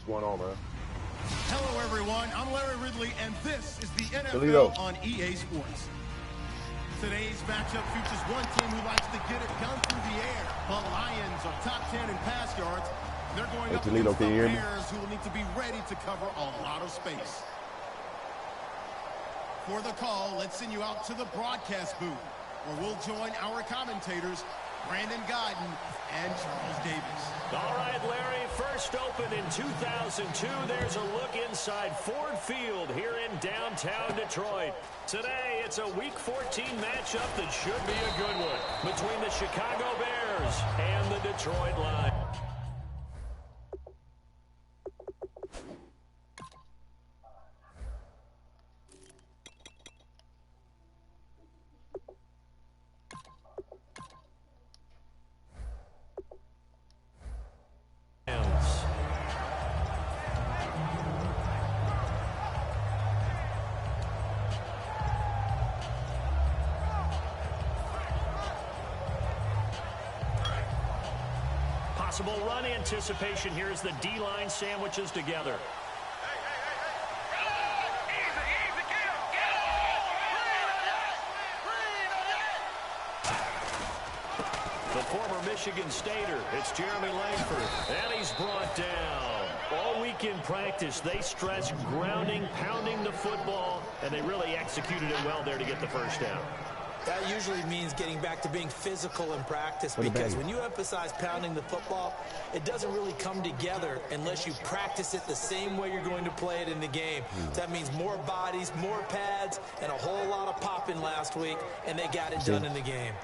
going on, man? Hello, everyone. I'm Larry Ridley, and this is the NFL on EA Sports. Today's matchup features one team who likes to get it done through the air. The Lions are top 10 in pass yards. They're going up against the Bears, who will need to be ready to cover a lot of space. For the call, let's send you out to the broadcast booth, where we'll join our commentators, Brandon Godden and Charles Davis. All right, Larry, first opened in 2002. There's a look inside Ford Field here in downtown Detroit. Today, it's a Week 14 matchup that should be a good one between the Chicago Bears and the Detroit Lions. Possible run anticipation here as the D-line sandwiches together. The former Michigan Stater, it's Jeremy Langford, and he's brought down. All week in practice, they stressed grounding, pounding the football, and they really executed it well there to get the first down. That usually means getting back to being physical in practice, because when you emphasize pounding the football, it doesn't really come together unless you practice it the same way you're going to play it in the game. So that means more bodies, more pads, and a whole lot of popping last week, and they got it done in the game.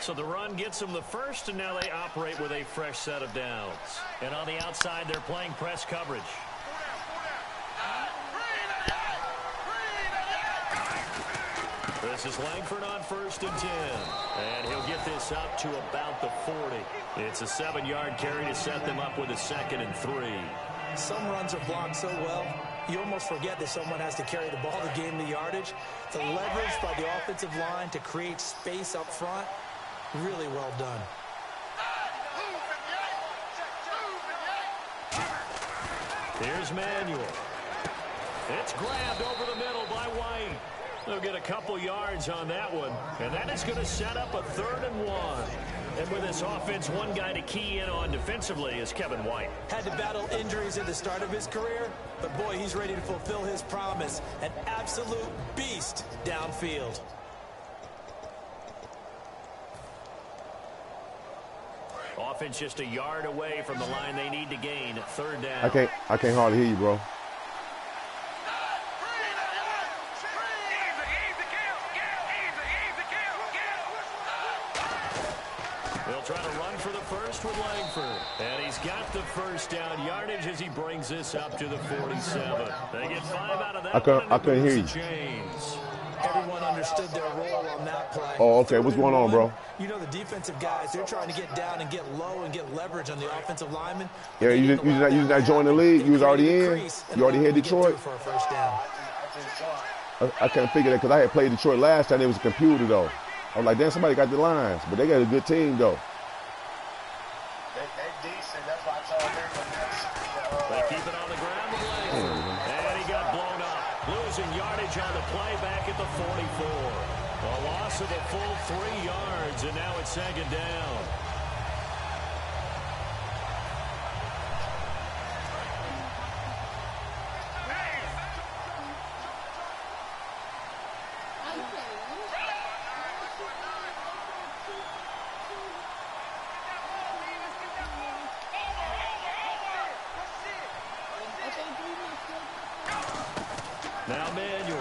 So the run gets them the first, and now they operate with a fresh set of downs. And on the outside, they're playing press coverage. This is Langford on 1st and 10. And he'll get this up to about the 40. It's a 7-yard carry to set them up with a 2nd and 3. Some runs are blocked so well, you almost forget that someone has to carry the ball to gain the yardage. The leverage by the offensive line to create space up front, really well done. Here's Manuel. It's grabbed over the middle by White. They'll get a couple yards on that one, and that is going to set up a 3rd and 1. And with this offense, one guy to key in on defensively is Kevin White. Had to battle injuries at the start of his career, but boy, he's ready to fulfill his promise. An absolute beast downfield. Offense just a yard away from the line they need to gain. 3rd down. I can't hardly hear you, bro. They'll try to run for the first with Langford. And he's got the first down yardage as he brings this up to the 47. They get 5 out of that. I couldn't hear you. Chains. Everyone understood their role on that play. Oh, okay. What's going on, bro? You know, the defensive guys, they're trying to get down and get low and get leverage on the offensive linemen. Yeah, you not joining the league. You was already in. You already had Detroit. For a first down. I can't figure that because I had played Detroit last time. It was a computer, though. I was like, damn, somebody got the lines. But they got a good team, though. They're decent. That's why I told them. They keep it on the ground with Langford. And he got blown up. Losing yardage on the play back at the 44. A loss of a full 3 yards, and now it's 2nd down. Now Manuel.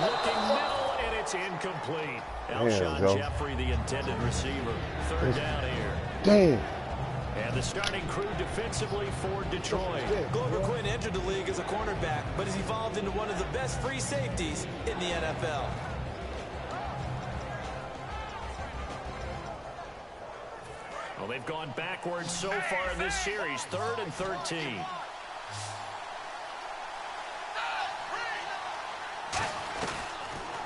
Looking middle, and it's incomplete. Alshon Jeffrey, the intended receiver. 3rd down here. Damn. And the starting crew defensively for Detroit. Glover Quinn entered the league as a cornerback, but has evolved into one of the best free safeties in the NFL. Well, they've gone backwards so far in this series. 3rd and 13.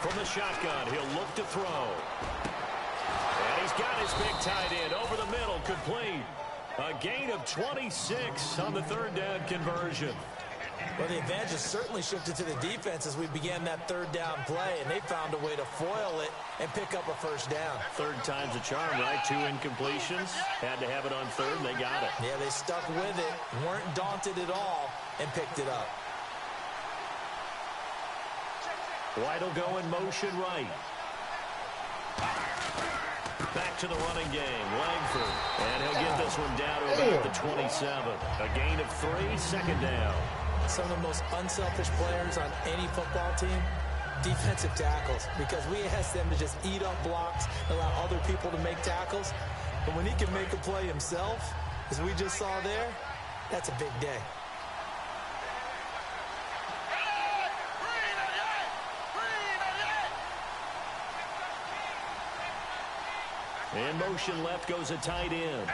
From the shotgun, he'll look to throw. And he's got his big tight end over the middle, complete. A gain of 26 on the third down conversion. Well, the advantage has certainly shifted to the defense as we began that third down play, and they found a way to foil it and pick up a first down. Third time's a charm, right? 2 incompletions. Had to have it on third, and they got it. Yeah, they stuck with it, weren't daunted at all, and picked it up. White will go in motion right. Back to the running game, Langford. And he'll get this one down to about the 27. A gain of 3, second down. Some of the most unselfish players on any football team, defensive tackles, because we ask them to just eat up blocks, allow other people to make tackles. But when he can make a play himself, as we just saw there, that's a big day. In motion left goes a tight end.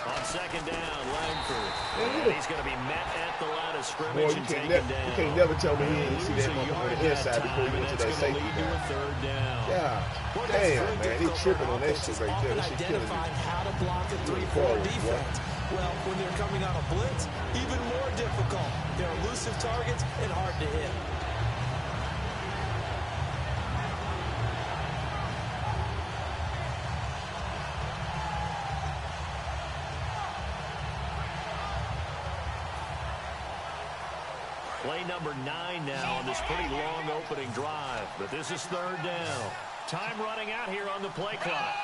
On second down, Langford. And he's going to be met at the line of scrimmage and taken down. You can't never tell me he didn't see that on the inside before he went to that safety. Third down. Yeah. Damn, man. He's tripping on that shit right there. That shit killing me. How to block a 3-4 defense. Well, when they're coming on a blitz, even more difficult. They're elusive targets and hard to hit. Play number 9 now on this pretty long opening drive. But this is third down. Time running out here on the play clock.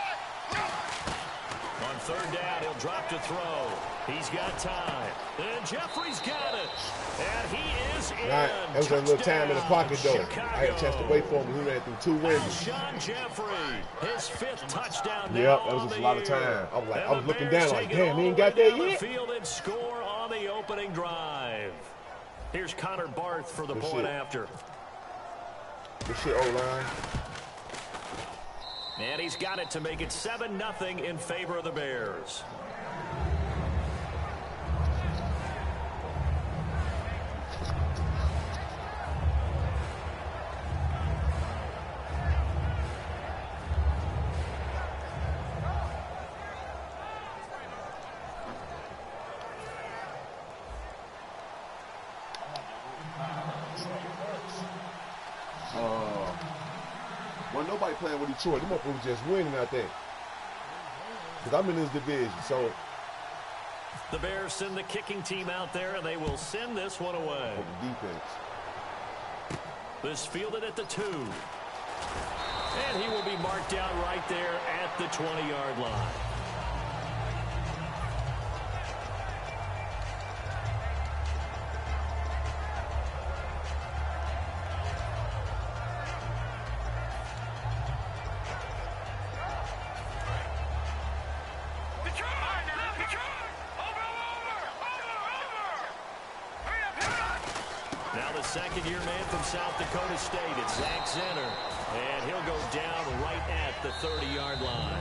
On third down, he'll drop to throw. He's got time. And Jeffrey's got it. And he is in. That was a little time in the pocket, though. Chicago. I had a chance to wait for him. He ran through 2 windows. Alshon Jeffrey, his 5th touchdown. Yep, that was just a lot of time. I was looking down like, damn, he ain't got there yet. Field and score on the opening drive. Here's Connor Barth for the point after. Good shit, O-line. And he's got it to make it 7-0 in favor of the Bears. Nobody playing with Detroit. Them motherfuckers just winning, I think. Because I'm in this division, so. The Bears send the kicking team out there, and they will send this one away. For the defense. This fielded at the 2. And he will be marked down right there at the 20-yard line. Second-year man from South Dakota State. It's Zach Zenner. And he'll go down right at the 30-yard line.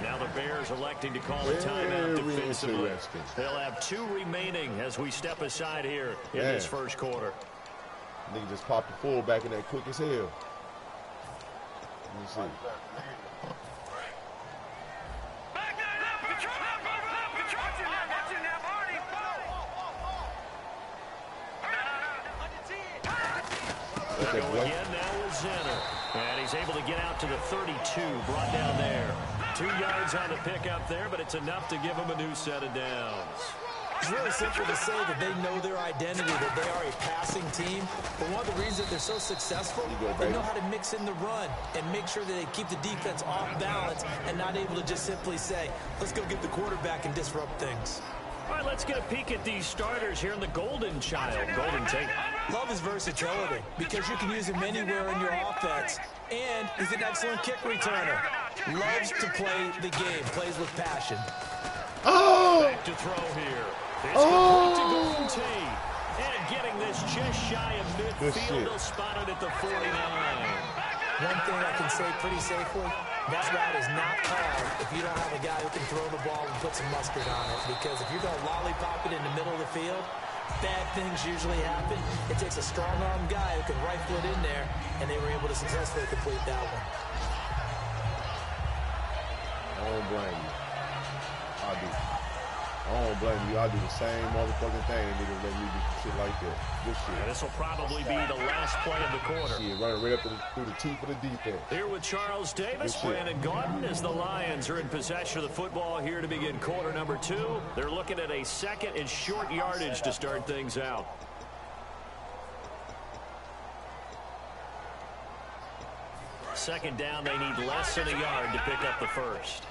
Now the Bears electing to call a timeout defensively. They'll have 2 remaining as we step aside here in this first quarter. Nigga just popped the fullback in that quick as hell. Let me see. Go again now with Zenner. And he's able to get out to the 32, brought down there. 2 yards on the pickup there, but it's enough to give him a new set of downs. It's really simple to say that they know their identity, that they are a passing team. But one of the reasons that they're so successful, they know how to mix in the run and make sure that they keep the defense off balance and not able to just simply say, let's go get the quarterback and disrupt things. All right, let's get a peek at these starters here in the Golden Child. Golden Tate. Love his versatility because you can use him anywhere in your offense. And he's an excellent kick returner. Loves to play the game, plays with passion. Back to throw here. It's complete to Golden Tate. And getting this just shy of midfield. He'll spot it at the 49. One thing I can say pretty safely, that route is not called if you don't have a guy who can throw the ball and put some mustard on it. Because if you're going to lollipop it in the middle of the field, bad things usually happen. It takes a strong-arm guy who can rifle it in there, and they were able to successfully complete that one. don't blame you. I don't blame you. I do the same motherfucking thing, and niggas let me do shit like that. This shit. And this will probably be the last play of the quarter. Shit, running right up through the teeth of the defense. Here with Charles Davis, Brandon Gaudin, as the Lions are in possession of the football here to begin quarter number 2. They're looking at a second and short yardage to start things out. Second down, they need less than a yard to pick up the first.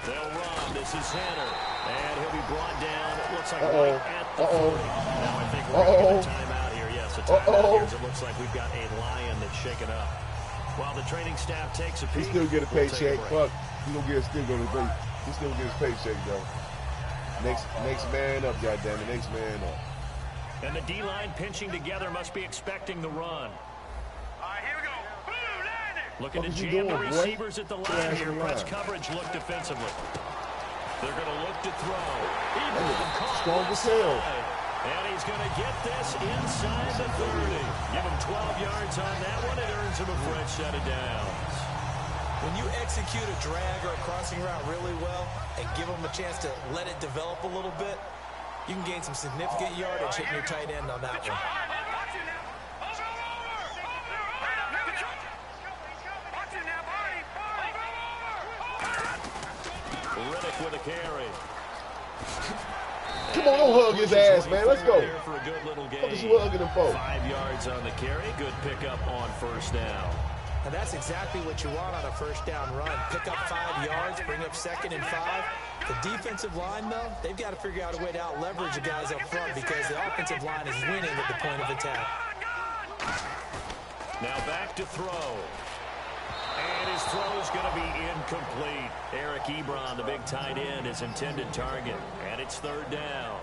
They'll run. This is Center. And he'll be brought down. It looks like right at the 40. Now I think we're going to get a timeout here. Yes, a timeout here. It looks like we've got a Lion that's shaken up. While the training staff takes a peek, he still get a paycheck. Fuck. He still get his paycheck, though. Next man up, goddammit. Next man up. And the D-line pinching together must be expecting the run. Looking to jam the receivers at the line here. Press coverage look defensively. They're going to look to throw. Strong as hell. And he's going to get this inside the 30. Give him 12 yards on that one. It earns him a fresh set of downs. When you execute a drag or a crossing route really well and give them a chance to let it develop a little bit, you can gain some significant yardage hitting your tight end on that one. With a carry. Come on, don't hug his ass, man. Let's go. For a good little game. What is you hugging him for? 5 yards on the carry. Good pickup on first down. And that's exactly what you want on a first down run. Pick up 5 yards, bring up 2nd and 5. The defensive line, though, they've got to figure out a way to out-leverage the guys up front because the offensive line is winning at the point of attack. Now back to throw. And his throw is going to be incomplete. Eric Ebron, the big tight end, his intended target. And it's 3rd down.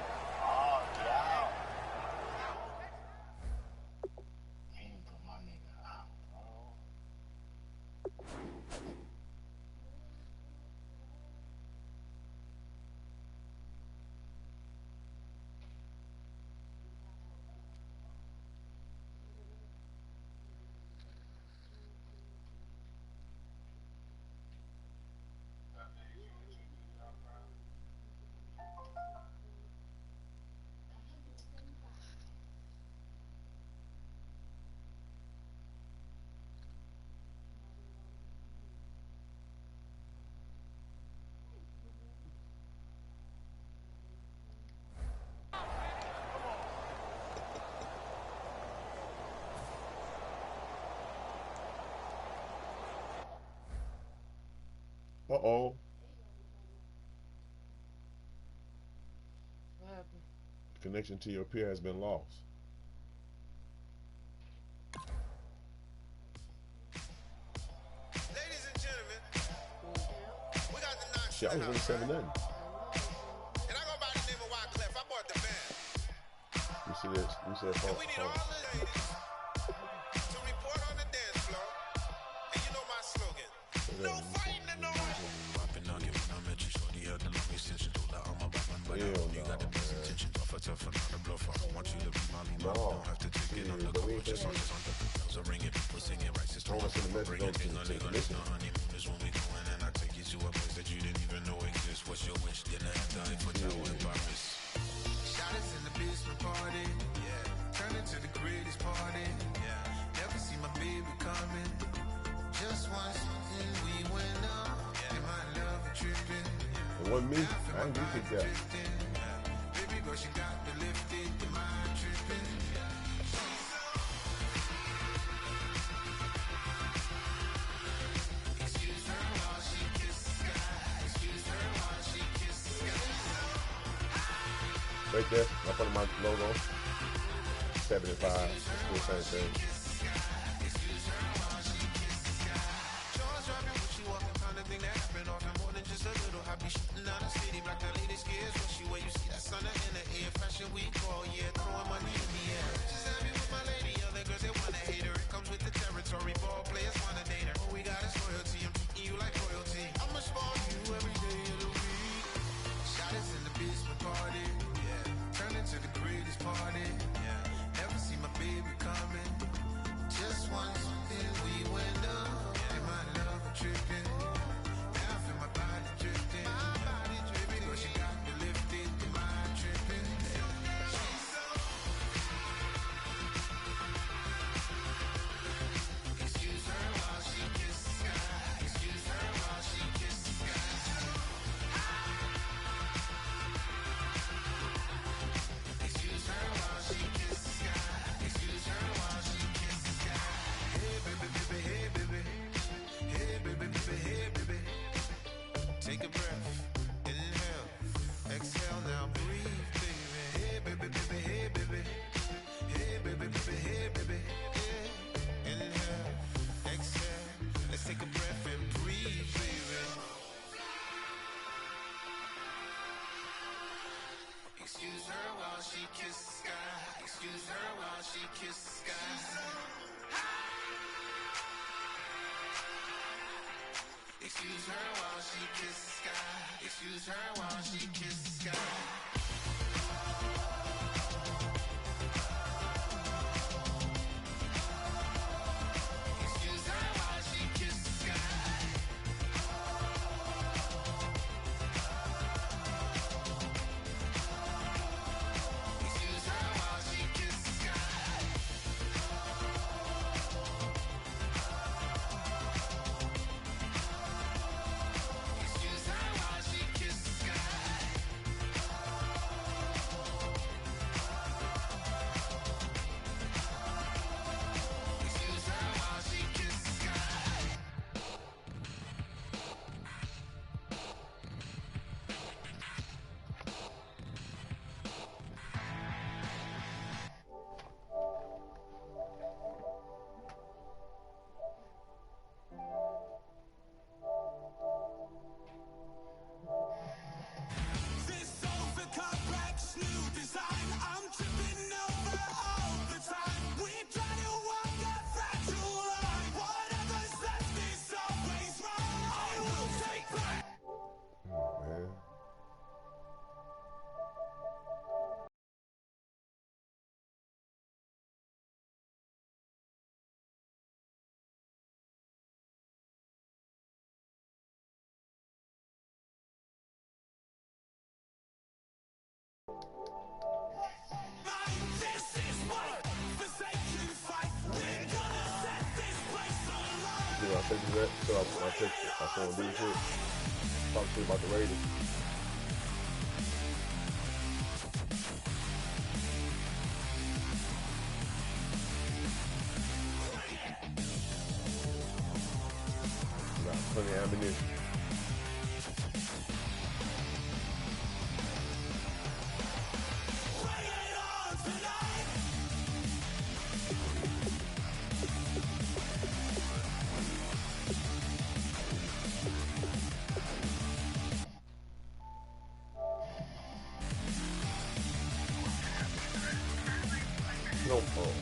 Uh-oh. Connection to your peer has been lost. Ladies and gentlemen, we got the knock. Shit, I was really 7-0. And I go by the name of Wyclef. I bought the band. You see this? You said And we need all the ladies to report on the dance floor. And you know my slogan. No fighting and no Shotters in the basement party, turn it to the greatest party, never see my baby coming, just once and we went up, and my love tripping, it wasn't me. I ain't do that. baby girl she got me lifted, the mind tripping, excuse her while she kisses the sky, excuse her while she kisses the sky. Right there, I put my logo. 75. That's the same thing. Turn into the greatest party. Never see my baby coming. Excuse her while she kisses the sky. Excuse her while she kisses the sky. Excuse her while she kisses the sky. Excuse her while she kisses the sky. Excuse her while she kisses the sky. Excuse her while she kisses the sky. This sofa complex, new design. I'm tripping over all the time. We try to walk a fragile line. Whatever's left is always wrong. I will take back. Man. This is what forsaken fight. We're gonna set this place alive. See what I text you that? So I text it. I saw him do shit. Talk shit about the Raiders. We got plenty of ammunition. Bring it on tonight. No, oh.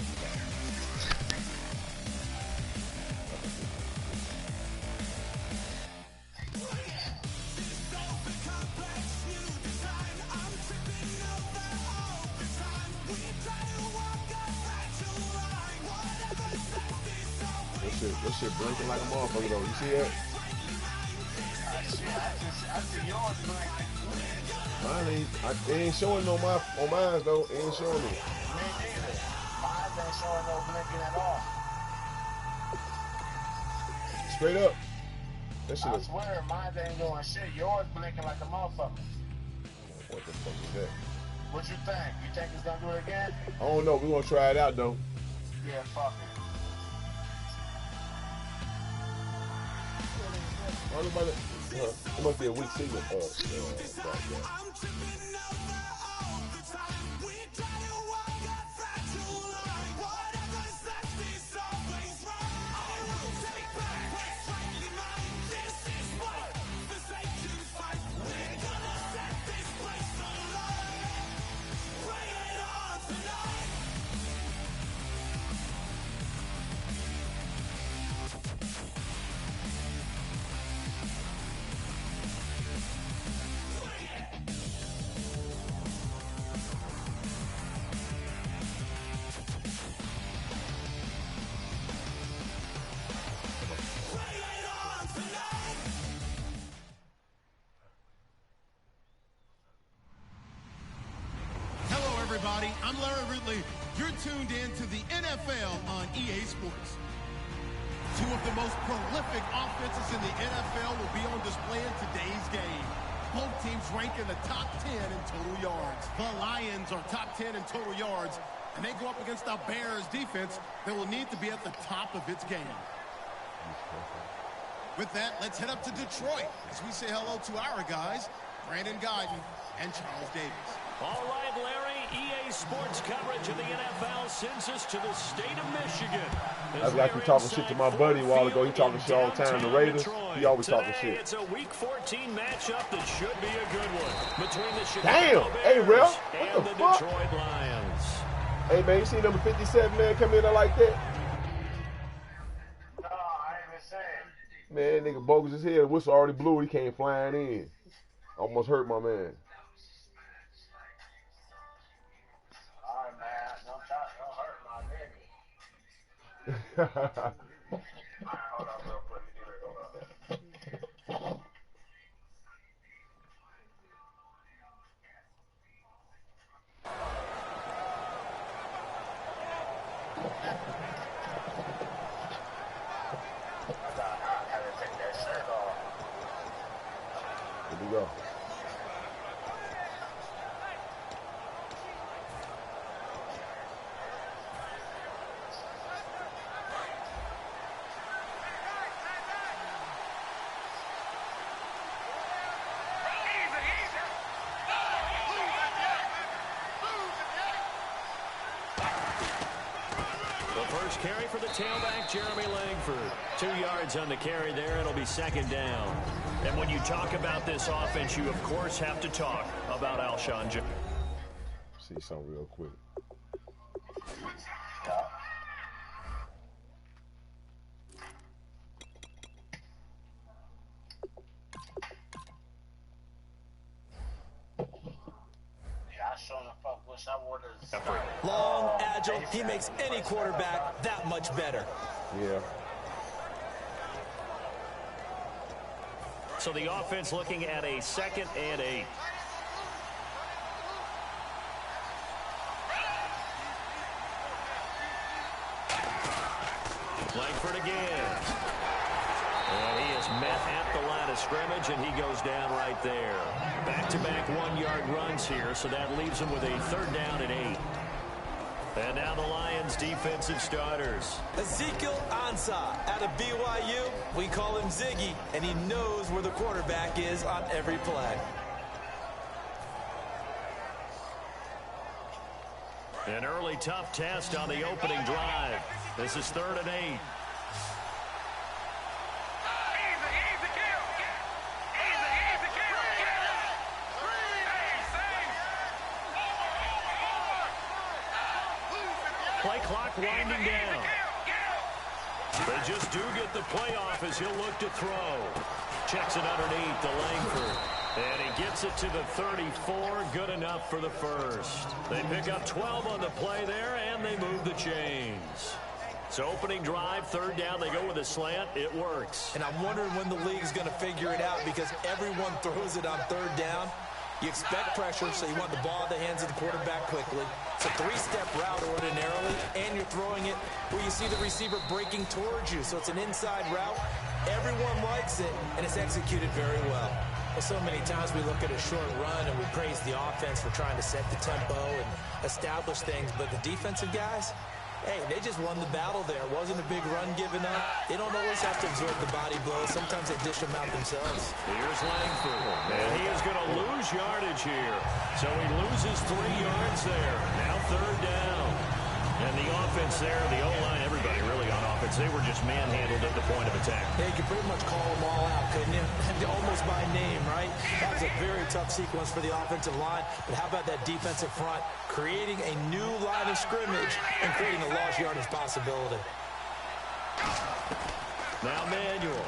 Sofa complex, new design. I'm tripping over all the time. We try to walk a fragile line. Whatever's left is always That shit blinking like a motherfucker though. You see that? I see yours blinking. Mine ain't, it ain't showing on mine though. It ain't showing me. Me neither. Mine ain't showing no blinking at all. Straight up. That shit I is, swear, mine ain't doing shit. Yours blinking like a motherfucker. what the fuck is that? What you think? You think it's gonna do it again? I don't know. We're gonna try it out though. Yeah, fuck it. It must be a weak signal. I'm tripping over all the time. We try to walk a fragile line. Whatever's left is always wrong. I will take back what's rightly mine. This is what forsaken fight. We're gonna set this place alive. Bring it on tonight. Bring it on tonight. Hello, everybody. I'm Larry Ridley. You're tuned in to the NFL on EA Sports. Two of the most prolific offenses in the NFL will be on display in today's game. Both teams rank in the top 10 in total yards. The Lions are top 10 in total yards, and they go up against the Bears defense that will need to be at the top of its game. With that, let's head up to Detroit as we say hello to our guys, Brandon Guyton and Charles Davis. All right, Larry, EA Sports coverage of the NFL sends us to the state of Michigan. That's like you talking shit to my buddy a while ago. He talking shit all the time. The Raiders, he always talking shit. It's a Week 14 matchup that should be a good one between the Chicago Damn! Bears Hey, Ralph, and what the the fuck? Detroit Lions. Hey, man, you see number 57, man, come in there like that? No, I ain't even saying. Man, nigga bogus as hell. Whistle already blew. He came flying in. Almost hurt my man. All right, man. Don't hurt my nigga. Hold on real quick. Hold on. I gotta take that shirt off. Here we go. First carry for the tailback, Jeremy Langford. 2 yards on the carry there. It'll be second down. And when you talk about this offense, you, of course, have to talk about Alshon Jeffery. See something real quick. Long, agile, he makes any quarterback that much better. Yeah. So the offense looking at a 2nd and 8. Langford again. And he is met at the line of scrimmage, and he goes down right there. Back-to-back 1-yard runs here, so that leaves him with a 3rd down and 8. And now the Lions' defensive starters. Ezekiel Ansah out of BYU. We call him Ziggy, and he knows where the quarterback is on every play. An early tough test on the opening drive. This is 3rd and 8. Play clock winding down. They just do get the playoff as he'll look to throw. Checks it underneath to Langford. And he gets it to the 34. Good enough for the first. They pick up 12 on the play there, and they move the chains. So opening drive, 3rd down, they go with a slant. It works. And I'm wondering when the league's going to figure it out because everyone throws it on 3rd down. You expect pressure, so you want the ball in the hands of the quarterback quickly. It's a 3-step route ordinarily, and you're throwing it where you see the receiver breaking towards you. So it's an inside route. Everyone likes it, and it's executed very well. Well, so many times we look at a short run and we praise the offense for trying to set the tempo and establish things, but the defensive guys, hey, they just won the battle there. It wasn't a big run given up. They don't always have to absorb the body blows. Sometimes they dish them out themselves. Here's Langford, and he is going to lose yardage here. So he loses 3 yards there. Now 3rd down. And the offense there, the O-line, everybody really on offense, they were just manhandled at the point of attack. Yeah, you could pretty much call them all out, couldn't you? Almost by name, right? That was a very tough sequence for the offensive line. But how about that defensive front creating a new line of scrimmage and creating a lost yardage possibility? Now Manuel.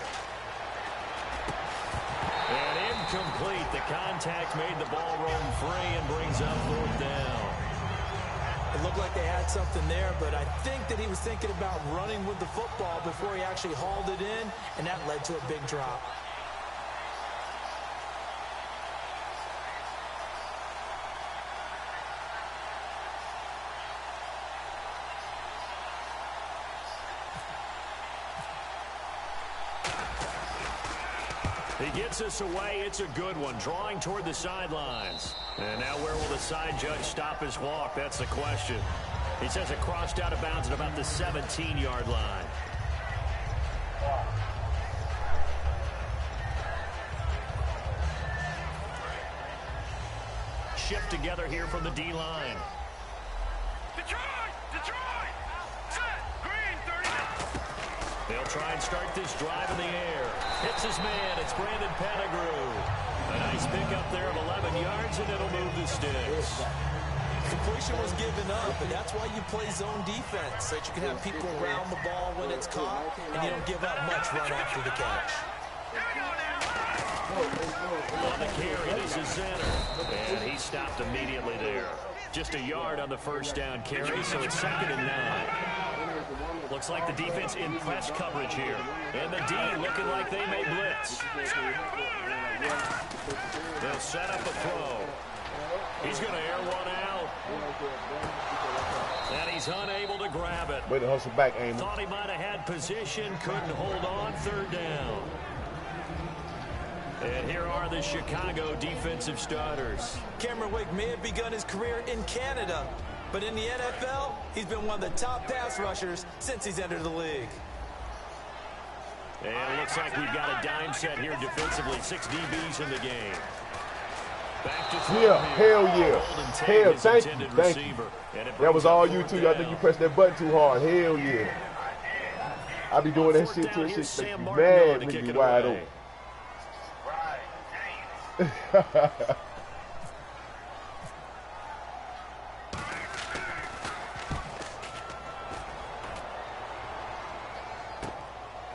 And incomplete. The contact made the ball roam free and brings up 4th down. It looked like they had something there, but I think that he was thinking about running with the football before he actually hauled it in, and that led to a big drop. He gets us away. It's a good one. Drawing toward the sidelines. And now where will the side judge stop his walk? That's the question. He says it crossed out of bounds at about the 17-yard line. Shift together here from the D-line. Detroit! Set! Green, 30. They'll try and start this drive in the air. Hits his man. It's Brandon Pettigrew. A nice pickup there of 11 yards, and it'll move the sticks. Completion was given up, and that's why you play zone defense, so that you can have people around the ball when it's caught, and you don't give up much run after the catch. On the carry, this is center. And he stopped immediately there. Just a yard on the first down carry, so it's 2nd and 9. Looks like the defense in press coverage here. And the D looking like they may blitz. They'll set up a throw. He's going to air one out. And he's unable to grab it. Way to hustle back, Amy. Thought he might have had position, couldn't hold on, 3rd down. And here are the Chicago defensive starters. Cameron Wake may have begun his career in Canada, but in the NFL, he's been one of the top pass rushers since he's entered the league. And it looks like we've got a dime set here defensively. 6 DBs in the game. Back to throw. Yeah, hell yeah. Hell, thank you. That was all you two. I think you pressed that button too hard. Hell yeah. I be doing that shit till shit make me mad, make me wide open.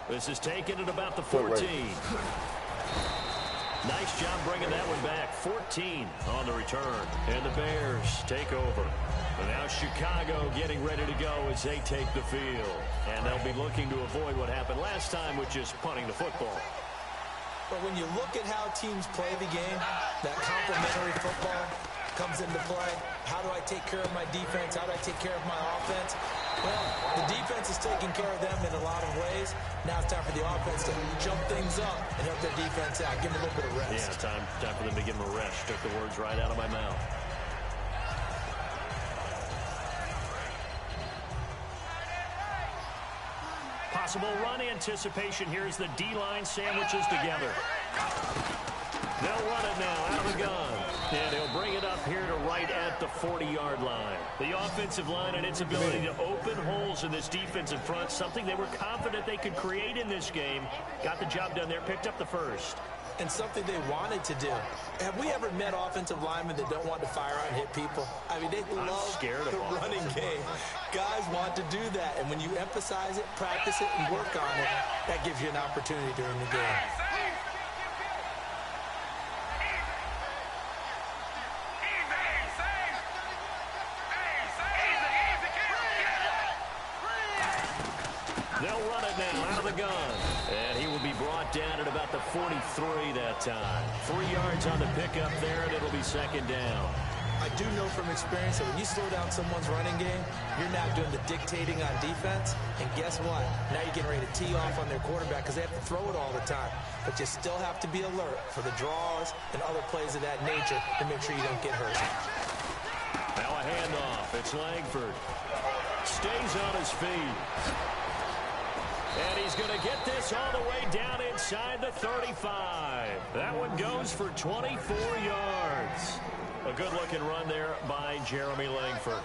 This is taken at about the 14. Nice job bringing that one back. 14 on the return. And the Bears take over. And now Chicago getting ready to go as they take the field. And they'll be looking to avoid what happened last time, which is punting the football. But when you look at how teams play the game, that complementary football comes into play. How do I take care of my defense? How do I take care of my offense? Well, the defense is taking care of them in a lot of ways. Now it's time for the offense to jump things up and help their defense out. Give them a little bit of rest. Yeah, time for them to give them a rest. Took the words right out of my mouth. Possible run anticipation here as the D-line sandwiches together. They'll run it now out of the gun. And he'll bring it up here to right at the 40-yard line. The offensive line and its ability to open holes in this defensive front, something they were confident they could create in this game. Got the job done there, picked up the first. And something they wanted to do. Have we ever met offensive linemen that don't want to fire out and hit people? I mean, they love the running game. Guys want to do that. And when you emphasize it, practice it, and work on it, that gives you an opportunity during the game. They'll run it now out of the gun. And he will be brought down at about the 43 that time. 3 yards on the pickup there, and it'll be 2nd down. I do know from experience that when you slow down someone's running game, you're not doing the dictating on defense. And guess what? Now you're getting ready to tee off on their quarterback because they have to throw it all the time. But you still have to be alert for the draws and other plays of that nature to make sure you don't get hurt. Now a handoff. It's Langford. Stays on his feet. And he's going to get this all the way down inside the 35. That one goes for 24 yards. A good-looking run there by Jeremy Langford.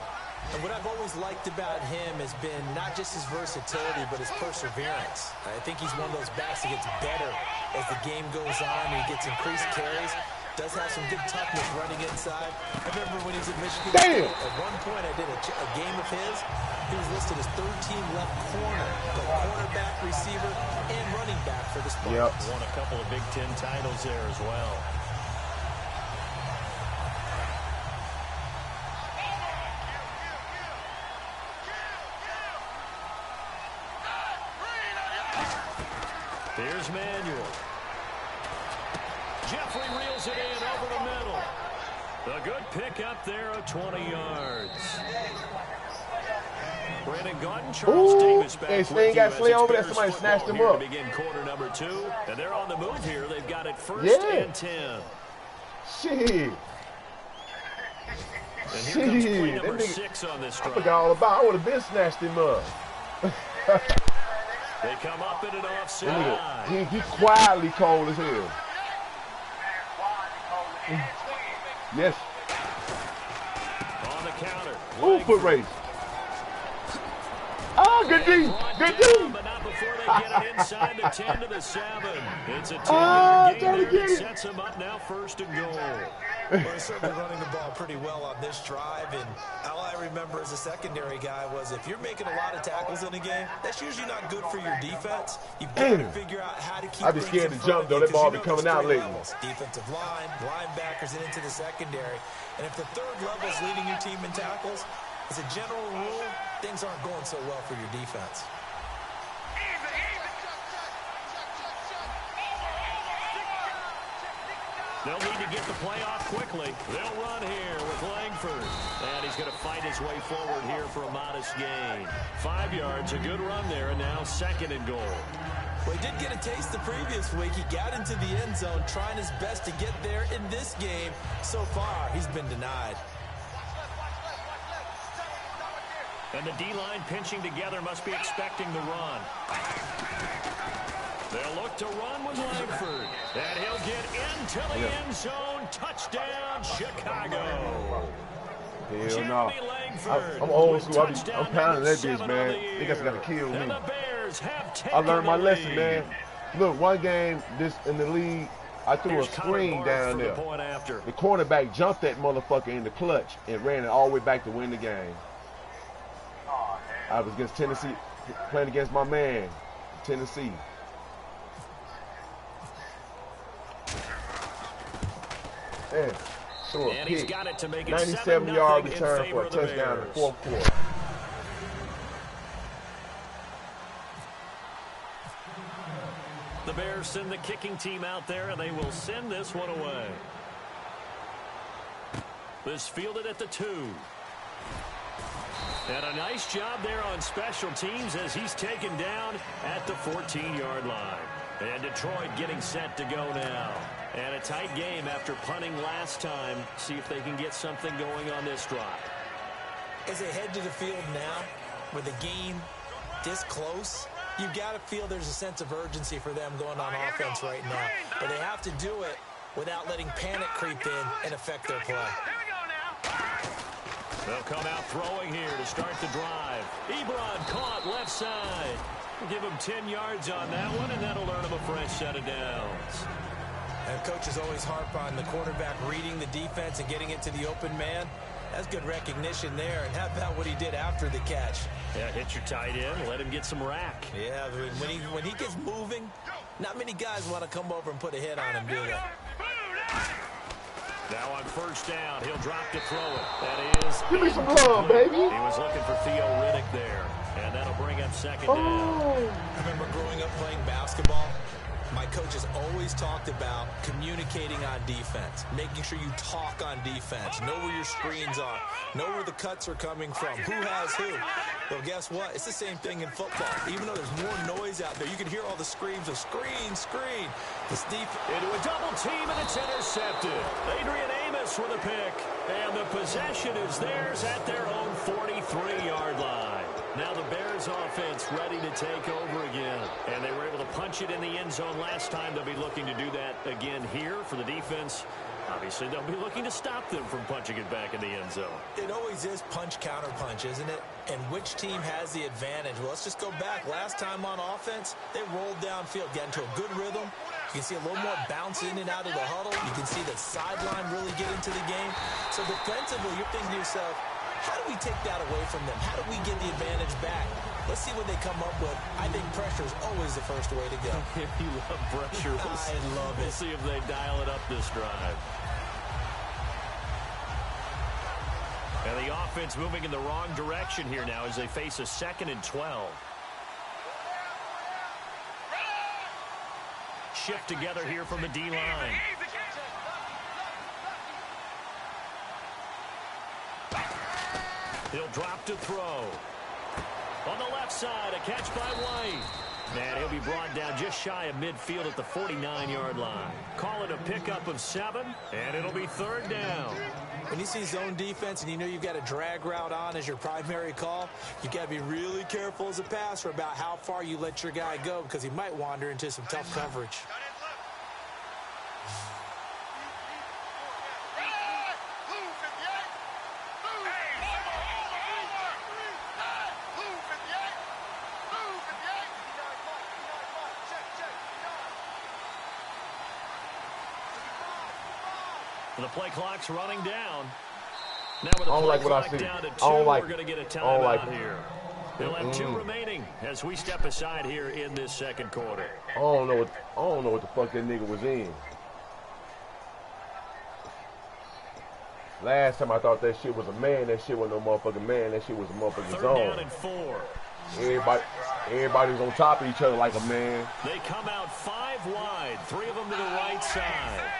And what I've always liked about him has been not just his versatility, but his perseverance. I think he's one of those backs that gets better as the game goes on. He gets increased carries. Does have some good toughness running inside. I remember when he was at Michigan State, at one point I did a game of his. He was listed as third-team left corner, but cornerback, receiver, and running back for the Spartans. Won a couple of Big Ten titles there as well. Here's Manuel. Jeffrey reels it in over the middle. A good pickup there of 20 yards. Brandon Gordon, Charles Davis back with ain't got you Slay as over there. Bears Somebody snatched him here up. to begin quarter number 2. And they're on the move here. They've got it 1st and 10. Shit. And here comes play number 6 on this drive. I forgot all about. I would have been snatched him up. They come up in an offside. He quietly cold as hell. Yes. On the counter. Ooh, foot race. Oh, good D. Good D. But not before they get it inside the 10 to the 7. It's a 10-yard gain there that sets them up now 1st and goal. Well, they're certainly running the ball pretty well on this drive, and all I remember as a secondary guy was if you're making a lot of tackles in a game, that's usually not good for your defense. You've got to figure out how to keep I be scared to jump, though. That ball be coming out lately. Defensive line, linebackers, and into the secondary. And if the third level is leading your team in tackles, as a general rule, things aren't going so well for your defense. They'll need to get the play off quickly. They'll run here with Langford. And he's going to fight his way forward here for a modest gain. 5 yards, a good run there, and now 2nd and goal. Well, he did get a taste the previous week. He got into the end zone, trying his best to get there in this game. So far, he's been denied. And the D-line pinching together must be expecting the run. They'll look to run with Langford. And he'll get into the end zone. Touchdown, Chicago. Hell no. I'm old school. I'm pounding that bitch, man. They got to kill me. I learned my lesson, man. Look, one game in the league, I threw a screen down there. The cornerback jumped that motherfucker in the clutch and ran it all the way back to win the game. I was against Tennessee, playing against my man, Tennessee. Man, so and he's got it to make it 97-yard return for a touchdown in the 4th quarter. The Bears send the kicking team out there, and they will send this one away. This fielded at the 2. And a nice job there on special teams as he's taken down at the 14-yard line. And Detroit getting set to go now. And a tight game after punting last time. See if they can get something going on this drive. As they head to the field now, with the game this close, you've got to feel there's a sense of urgency for them going on offense right now. But they have to do it without letting panic creep in and affect their play. They'll come out throwing here to start the drive. Ebron caught left side. We'll give him 10 yards on that one, and that'll earn him a fresh set of downs. And coaches always harp on the quarterback reading the defense and getting it to the open man. That's good recognition there. And how about what he did after the catch? Yeah, hit your tight end, let him get some rack. Yeah, when he gets moving, not many guys want to come over and put a hit on him, do they? Now on 1st down, he'll drop to throw it. That is... Give me some love, baby. He was looking for Theo Riddick there. And that'll bring up 2nd down. I remember growing up playing basketball. My coaches always talked about communicating on defense, making sure you talk on defense, know where your screens are, know where the cuts are coming from, who has who. Well, guess what? It's the same thing in football. Even though there's more noise out there, you can hear all the screams of screen, screen. This deep into a double team, and it's intercepted. Adrian Amos with a pick. And the possession is theirs at their own 43-yard line. Now the Bears offense ready to take over again. And they were able to punch it in the end zone last time. They'll be looking to do that again here for the defense. Obviously, they'll be looking to stop them from punching it back in the end zone. It always is punch, counter punch, isn't it? And which team has the advantage? Well, let's just go back. Last time on offense, they rolled downfield, got into a good rhythm. You can see a little more bounce in and out of the huddle. You can see the sideline really get into the game. So defensively, you're thinking to yourself, how do we take that away from them? How do we get the advantage back? Let's see what they come up with. I think pressure is always the first way to go. You love pressure. I love it. We'll see if they dial it up this drive. And the offense moving in the wrong direction here now as they face a 2nd and 12. Shift together here from the D-line. He'll drop to throw. On the left side, a catch by White. And he'll be brought down just shy of midfield at the 49-yard line. Call it a pickup of 7, and it'll be 3rd down. When you see zone defense and you know you've got a drag route on as your primary call, you've got to be really careful as a passer about how far you let your guy go because he might wander into some tough coverage. The play clock's running down. Now with the I don't play like what I clock see. down to 2, I don't like we're going to get a I don't like timeout here. They'll have 2 remaining as we step aside here in this second quarter. I don't know what the fuck that nigga was in. Last time I thought that shit was a man, that shit wasn't no motherfucking man, that shit was a motherfucking 3rd zone. down and 4. Everybody's on top of each other like a man. They come out 5 wide, 3 of them to the right side.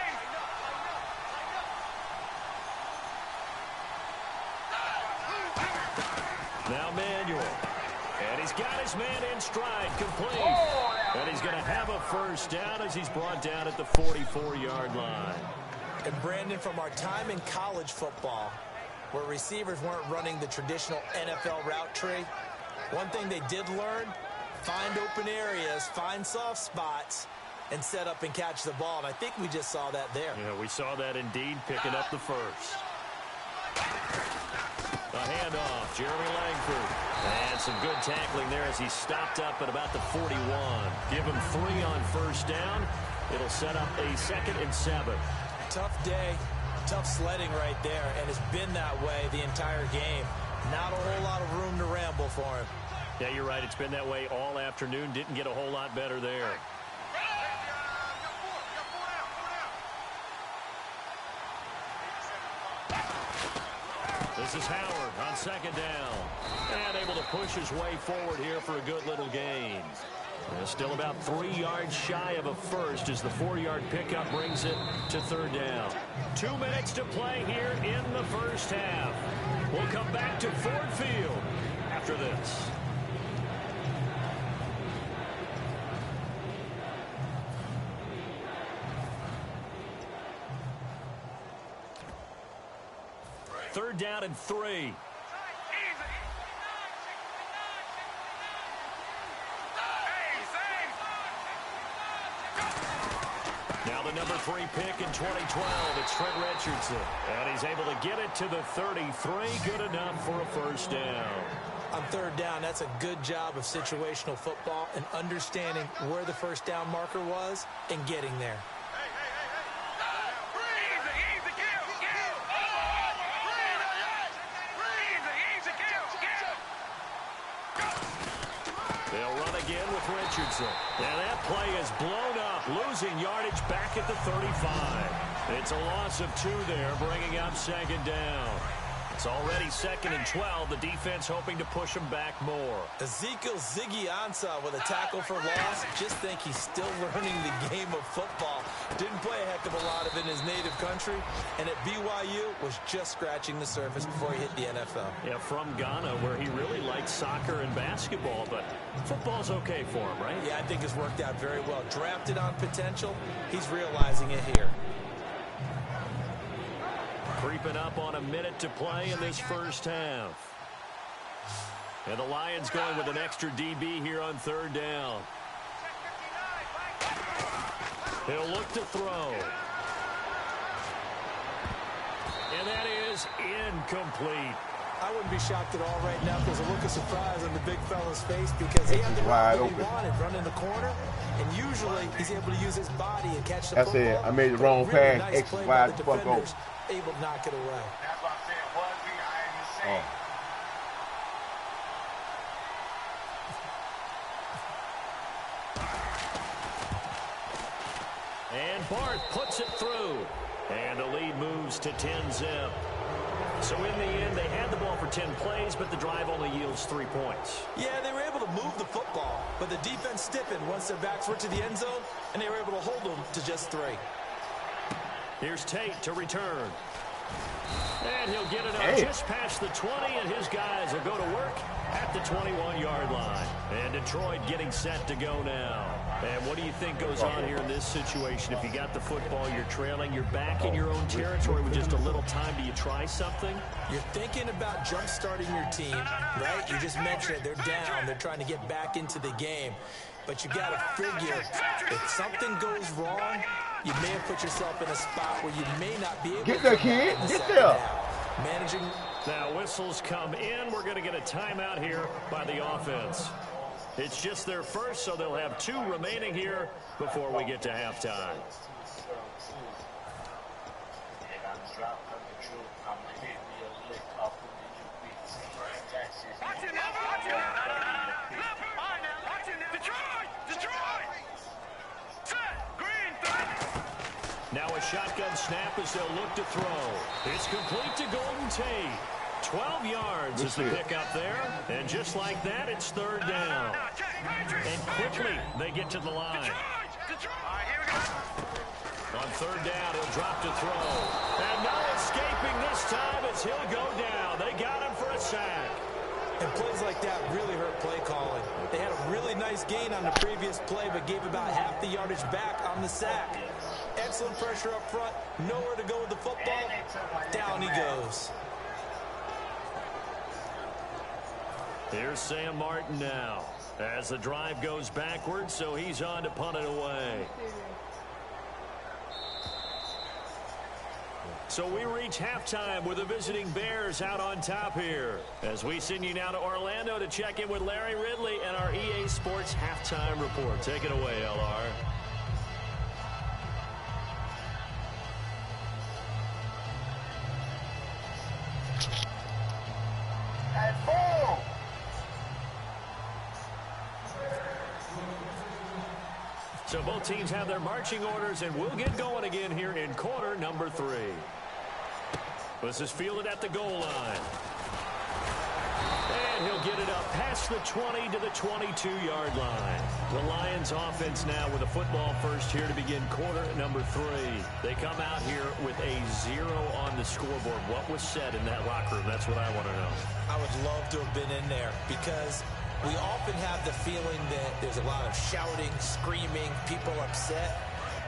Now Manuel. And he's got his man in stride, complete. And he's going to have a first down as he's brought down at the 44-yard line. And Brandon, from our time in college football, where receivers weren't running the traditional NFL route tree, one thing they did learn, find open areas, find soft spots, and set up and catch the ball. And I think we just saw that there. Yeah, we saw that indeed, picking up the first. A handoff, Jeremy Langford. And some good tackling there as he stopped up at about the 41. Give him 3 on first down. It'll set up a 2nd and 7. Tough day, tough sledding right there, and it's been that way the entire game. Not a whole lot of room to ramble for him. Yeah, you're right. It's been that way all afternoon. Didn't get a whole lot better there. This is Howard on 2nd down. And able to push his way forward here for a good little gain. Still about 3 yards shy of a first as the 4-yard pickup brings it to 3rd down. 2 minutes to play here in the first half. We'll come back to Ford Field after this. Third down and 3. Now the number 3 pick in 2012, it's Trent Richardson. And he's able to get it to the 33, good enough for a first down. On 3rd down, that's a good job of situational football and understanding where the first down marker was and getting there. They'll run again with Richardson. And that play is blown up, losing yardage back at the 35. It's a loss of 2 there, bringing up 2nd down. It's already 2nd and 12. The defense hoping to him him back more. Ezekiel Ziggy Ansah with a tackle for loss. Just think he's still learning the game of football. Didn't play a heck of a lot of it in his native country. And at BYU was just scratching the surface before he hit the NFL. Yeah, from Ghana, where he really liked soccer and basketball. But football's okay for him, right? Yeah, I think it's worked out very well. Drafted on potential. He's realizing it here. Creeping up on a minute to play in this first half. And the Lions going with an extra DB here on 3rd down. He'll look to throw. And that is incomplete. I wouldn't be shocked at all right now if there's a look of surprise on the big fella's face because he had the route that he wanted, running the corner, and usually he's able to use his body and catch the football. I said I made the wrong really pass, nice X play wide by the fuck over. defenders, able to knock it away. That's what I said. Was he? I ain't saying. And Barth puts it through. And the lead moves to 10-zip. So in the end, they had the ball for 10 plays, but the drive only yields 3 points. Yeah, they were able to move the football, but the defense stiffened once their backs were to the end zone, and they were able to hold them to just 3. Here's Tate to return. And he'll get it up just past the 20, and his guys will go to work at the 21-yard line. And Detroit getting set to go now. And what do you think goes on here in this situation? If you got the football, you're trailing, you're back in your own territory with just a little time. Do you try something? You're thinking about jump-starting your team, right? You just mentioned it. They're down. They're trying to get back into the game. But you got to figure, if something goes wrong, you may have put yourself in a spot where you may not be able to get there, kid. Get there. Managing. Now whistles come in. We're going to get a timeout here by the offense. It's just their first, so they'll have 2 remaining here before we get to halftime. Now a shotgun snap as they'll look to throw. It's complete to Golden Tate. 12 yards is the pickup there. And just like that, it's third down. And quickly, they get to the line. On third down, he'll drop to throw. And no escaping this time as he'll go down. They got him for a sack. And plays like that really hurt play calling. They had a really nice gain on the previous play, but gave about half the yardage back on the sack. Excellent pressure up front. Nowhere to go with the football. Down he goes. Here's Sam Martin now as the drive goes backwards, so he's on to punt it away. So we reach halftime with the visiting Bears out on top here. As we send you now to Orlando to check in with Larry Ridley and our EA Sports Halftime Report. Take it away, LR. So both teams have their marching orders, and we'll get going again here in quarter number 3. This is fielded at the goal line. And he'll get it up past the 20 to the 22-yard line. The Lions offense now with a football first here to begin quarter number 3. They come out here with a 0 on the scoreboard. What was said in that locker room? That's what I want to know. I would love to have been in there because we often have the feeling that there's a lot of shouting, screaming, people upset.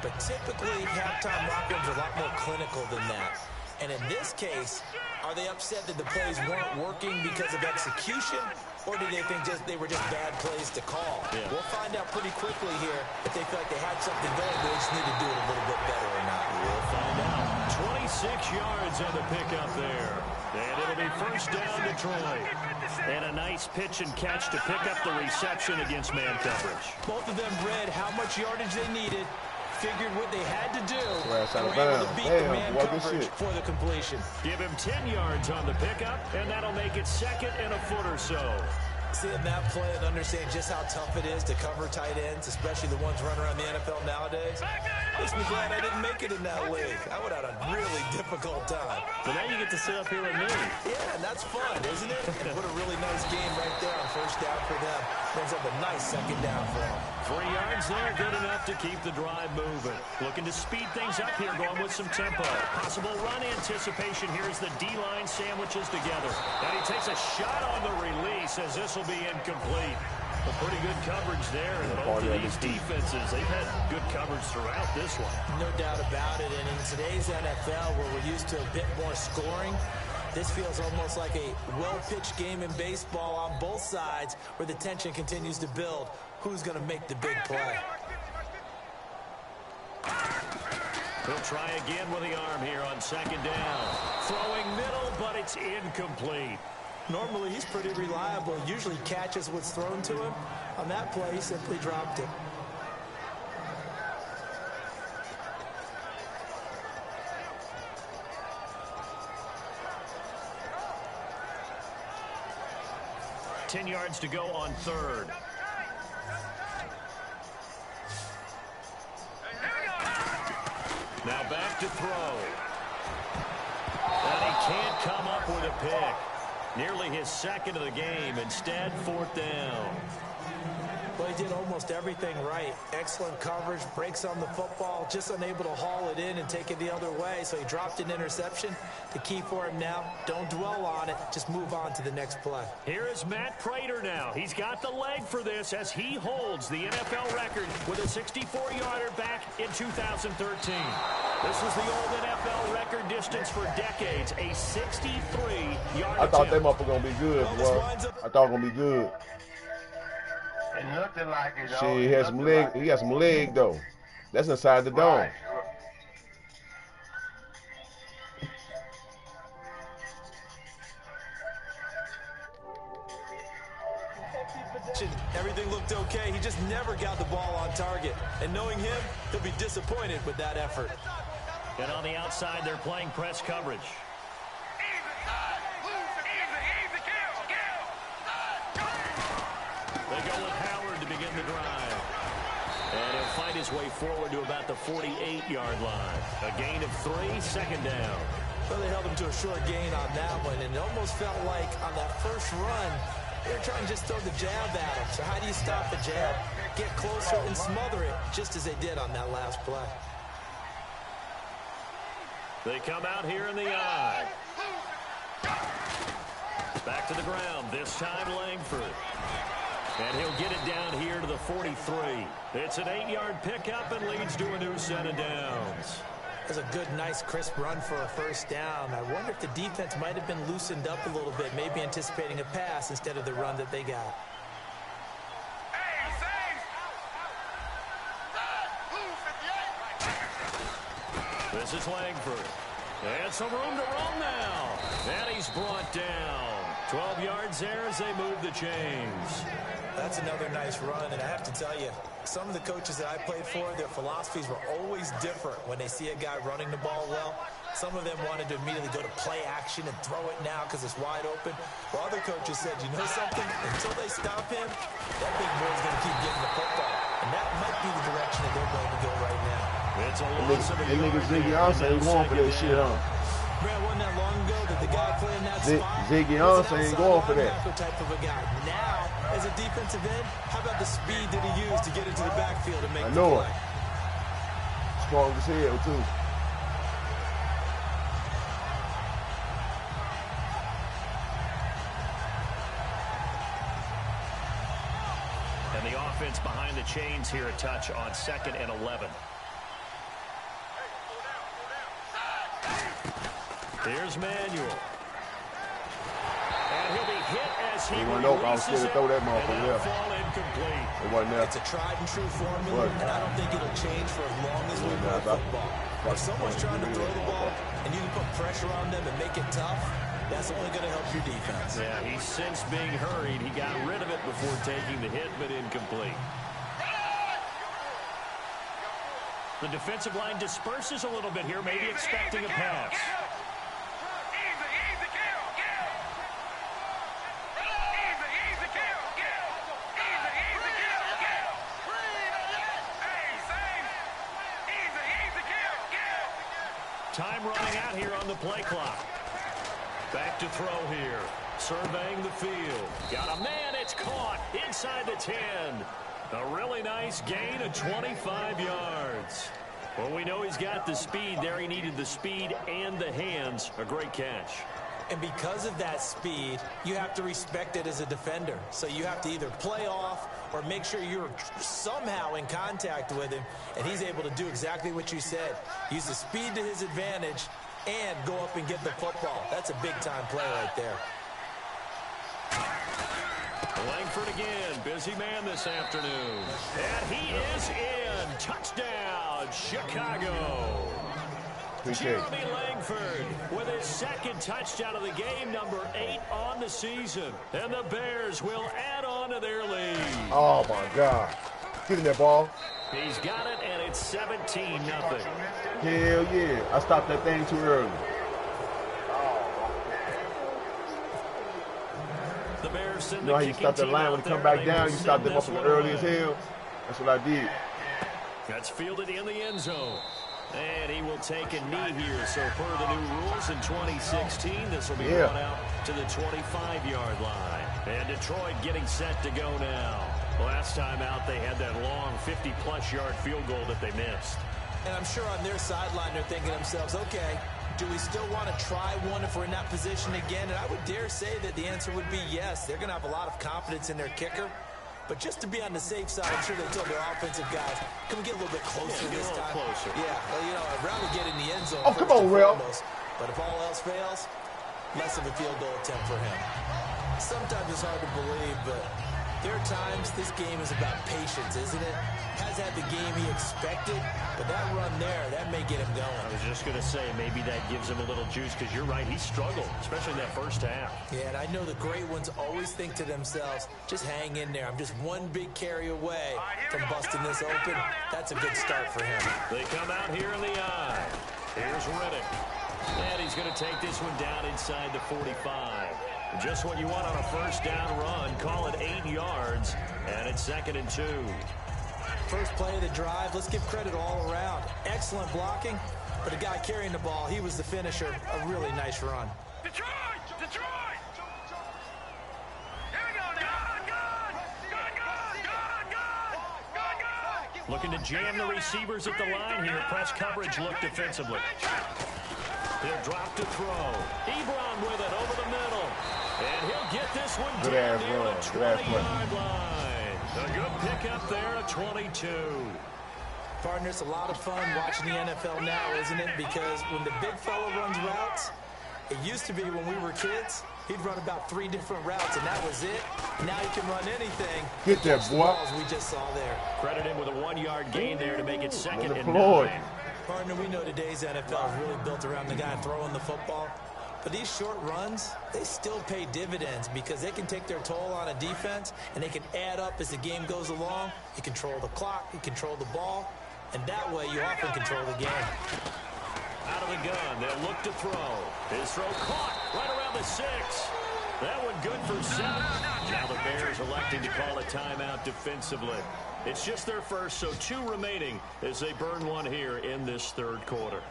But typically, halftime locker rooms are a lot more clinical than that. And in this case, are they upset that the plays weren't working because of execution? Or do they think they were just bad plays to call? Yeah. We'll find out pretty quickly here if they feel like they had something going, but they just need to do it a little bit better or not. We'll find out. 26 yards on the pickup there. And it'll be first down Detroit. And a nice pitch and catch to pick up the reception against man coverage. Both of them read how much yardage they needed, figured what they had to do, and were able to beat the man coverage for the completion. Give him 10 yards on the pickup, and that'll make it second and a foot or so. Seeing that play and understanding just how tough it is to cover tight ends, especially the ones running around the NFL nowadays, makes me glad I didn't make it in that league. I would have had a really difficult time. But now you get to sit up here with me. Yeah, and that's fun, isn't it? And what a really nice game right there on first down for them. Brings up a nice second down for them. 3 yards there, good enough to keep the drive moving. Looking to speed things up here, going with some tempo. Possible run anticipation here as the D-line sandwiches together. And he takes a shot on the release as this will be incomplete. A pretty good coverage there in both of these defenses. They've had good coverage throughout this one. No doubt about it. And in today's NFL, where we're used to a bit more scoring, this feels almost like a well-pitched game in baseball on both sides where the tension continues to build. Who's going to make the big play? He'll try again with the arm here on second down. Throwing middle, but it's incomplete. Normally, he's pretty reliable. Usually catches what's thrown to him. On that play, he simply dropped it. Ten yards to go on third. Now back to throw. And he can't come up with a pick. Nearly his second of the game. Instead, fourth down. Well, he did almost everything right. Excellent coverage, breaks on the football, just unable to haul it in and take it the other way. So he dropped an interception. The key for him now, don't dwell on it. Just move on to the next play. Here is Matt Prater now. He's got the leg for this as he holds the NFL record with a 64-yarder back in 2013. This was the old NFL record distance for decades, a 63-yard I thought that motherfucker going to be good, bro. I thought it was going to be good. It looked like it. Shit, he has some leg. He got some leg though. That's inside the dome. Right. Everything looked okay. He just never got the ball on target. And knowing him, he'll be disappointed with that effort. And on the outside, they're playing press coverage. They go with Howard to begin the drive. And he'll fight his way forward to about the 48-yard line. A gain of 3, second down. Well, they held him to a short gain on that one, and it almost felt like on that first run, they were trying to just throw the jab at him. So how do you stop the jab? Get closer and smother it, just as they did on that last play. They come out here in the eye. Back to the ground, this time Langford. And he'll get it down here to the 43. It's an 8-yard pickup and leads to a new set of downs. That's a good, nice, crisp run for a first down. I wonder if the defense might have been loosened up a little bit, maybe anticipating a pass instead of the run that they got. This is Langford. And some room to run now. And he's brought down. 12 yards there as they move the chains. That's another nice run, and I have to tell you, some of the coaches that I played for, their philosophies were always different when they see a guy running the ball well. Some of them wanted to immediately go to play action and throw it now because it's wide open. While other coaches said, you know something? Until they stop him, that big boy's going to keep getting the football. And that might be the direction that they're going to go right now. It's a loss of a yard. Niggas Ziggy Ansah ain't going for that shit, huh? Man, wasn't that long ago that the guy playing that spot Ziggy was Ansah an ain't going for that. outside type of a guy. Now, as a defensive end, how about the speed that he used to get into the backfield and make I the know play? it. Strong as hell, too. And the offense behind the chains here a touch on 2nd and 11. Here's Manuel. And he'll be hit as he open. I was scared to throw that motherfucker there. Fall incomplete. It wasn't there. It's a tried and true formula, and I don't think it'll change for as long as we play football. If someone's trying to throw the ball and you can put pressure on them and make it tough, that's only going to help your defense. Yeah, he's since being hurried. He got rid of it before taking the hit, but incomplete. The defensive line disperses a little bit here, maybe expecting a pass. Time running out here on the play clock. Back to throw here. Surveying the field. Got a man. It's caught inside the 10. A really nice gain of 25 yards. Well, we know he's got the speed there. He needed the speed and the hands. A great catch. And because of that speed, you have to respect it as a defender. So you have to either play off or make sure you're somehow in contact with him. And he's able to do exactly what you said. Use the speed to his advantage and go up and get the football. That's a big-time play right there. Langford again. Busy man this afternoon. And he is in. Touchdown, Chicago. Jeremy Langford with his second touchdown of the game, number 8 on the season. And the Bears will add on to their lead. Oh, my God. Get in that ball. He's got it, and it's 17-0. Hell yeah. I stopped that thing too early. The Bears send You know how you stop that line when you come back down, you stop them up early as hell? That's what I did. That's fielded in the end zone. And he will take a knee here. So per the new rules in 2016, this will be brought out to the 25-yard line. And Detroit getting set to go now. Last time out, they had that long 50-plus yard field goal that they missed. And I'm sure on their sideline they're thinking to themselves, okay, do we still want to try one if we're in that position again? And I would dare say that the answer would be yes. They're going to have a lot of confidence in their kicker. But just to be on the safe side, I'm sure they told their offensive guys, can we get a little bit closer this time? Closer. Yeah, well, you know, I'd rather get in the end zone. Oh, come on, Will. But if all else fails, less of a field goal attempt for him. Sometimes it's hard to believe, but there are times this game is about patience, isn't it? Has had the game he expected, but that run there, that may get him going. I was just going to say, maybe that gives him a little juice, because you're right, he struggled, especially in that first half. Yeah, and I know the great ones always think to themselves, just hang in there. I'm just one big carry away from busting this open. That's a good start for him. They come out here in the eye. Here's Riddick. And he's going to take this one down inside the 45. Just what you want on a first down run. Call it 8 yards. And it's 2nd and 2. First play of the drive. Let's give credit all around. Excellent blocking. But the guy carrying the ball, he was the finisher. A really nice run. Detroit! Detroit! Here we go now. Good! Looking to jam the receivers at the line here. Press coverage look defensively. He'll drop to throw. Ebron with it over the middle. And he'll get this one down near the 20-yard line. A good pickup there at 22. Partner, it's a lot of fun watching the NFL now, isn't it? Because when the big fella runs routes, it used to be when we were kids, he'd run about 3 different routes, and that was it. Now he can run anything. Get that, boy. We just saw there. Credit him with a 1-yard gain there to make it 2nd and 9. Partner, we know today's NFL is really built around the guy throwing the football. But these short runs, they still pay dividends because they can take their toll on a defense, and they can add up as the game goes along. You control the clock, you control the ball, and that way you often control the game. Out of the gun, they'll look to throw. His throw caught right around the 6. That one good for 7. Now the Bears electing to call a timeout defensively. It's just their first, so 2 remaining as they burn one here in this 3rd quarter.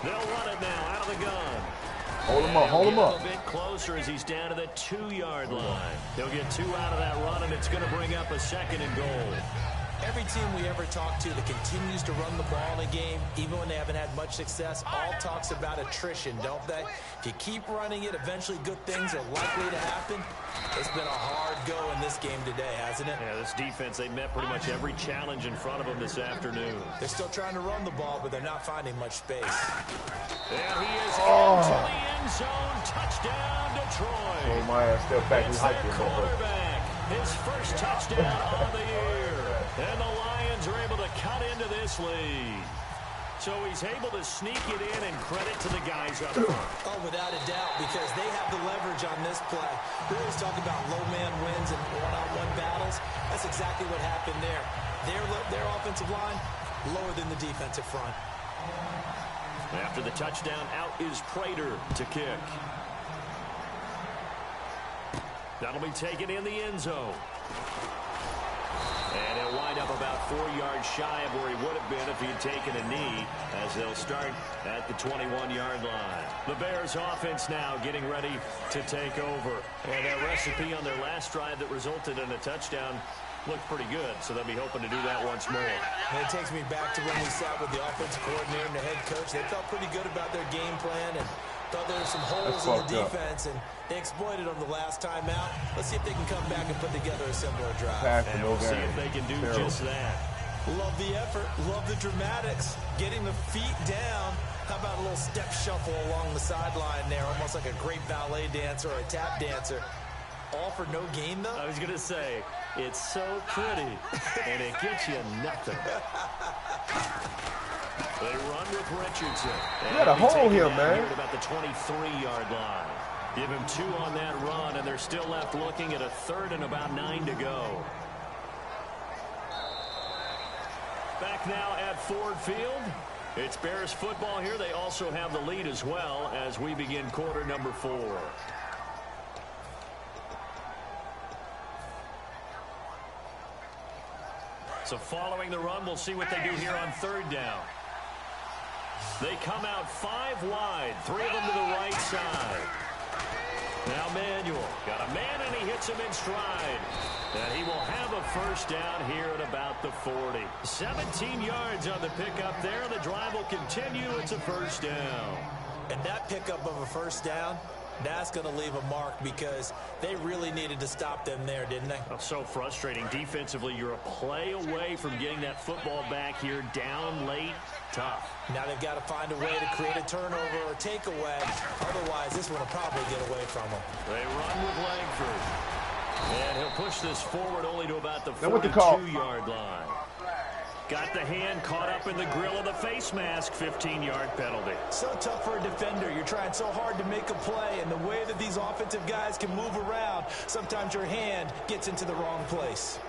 They'll run it now out of the gun. Hold him up, hold him up. A bit closer as he's down to the 2-yard line. He'll get 2 out of that run, and it's going to bring up a 2nd and goal. Every team we ever talk to that continues to run the ball in a game, even when they haven't had much success, all talks about attrition, don't they? If you keep running it, eventually good things are likely to happen. It's been a hard go in this game today, hasn't it? Yeah, this defense, they met pretty much every challenge in front of them this afternoon. They're still trying to run the ball, but they're not finding much space. And he is into the end zone. Touchdown, Detroit. Oh, my ass step back. It's their quarterback. His first touchdown of the year. And the Lions are able to cut into this lead. So he's able to sneak it in, and credit to the guys up front. Oh, without a doubt, because they have the leverage on this play. We always talk about low man wins and one-on-one battles. That's exactly what happened there. Their offensive line lower than the defensive front. After the touchdown, out is Prater to kick. That'll be taken in the end zone. And he'll wind up about 4 yards shy of where he would have been if he had taken a knee, as they'll start at the 21-yard line. The Bears offense now getting ready to take over. And that recipe on their last drive that resulted in a touchdown looked pretty good, so they'll be hoping to do that once more. And it takes me back to when we sat with the offensive coordinator and the head coach. They felt pretty good about their game plan and thought there were some holes in the defense, and they exploited them the last time out. Let's see if they can come back and put together a similar drive. And we'll see if they can do just that. Love the effort. Love the dramatics. Getting the feet down. How about a little step shuffle along the sideline there, almost like a great ballet dancer or a tap dancer. All for no gain, though? I was going to say, it's so pretty, and it gets you nothing. They run with Richardson. You got a hole here, man. At about the 23-yard line. Give him 2 on that run, and they're still left looking at a 3rd and about 9 to go. Back now at Ford Field. It's Bears football here. They also have the lead as well as we begin quarter number 4. So following the run, we'll see what they do here on 3rd down. They come out 5 wide, 3 of them to the right side. Now Manuel got a man, and he hits him in stride. And he will have a first down here at about the 40. 17 yards on the pickup there. The drive will continue. It's a first down. And that pickup of a first down, that's going to leave a mark because they really needed to stop them there, didn't they? Oh, so frustrating. Defensively, you're a play away from getting that football back here down late. Tough. Now they've got to find a way to create a turnover or takeaway. Otherwise, this one will probably get away from them. They run with Langford. And he'll push this forward only to about the 42-yard line. Got the hand caught up in the grill of the face mask. 15-yard penalty. So tough for a defender. You're trying so hard to make a play, and the way that these offensive guys can move around, sometimes your hand gets into the wrong place.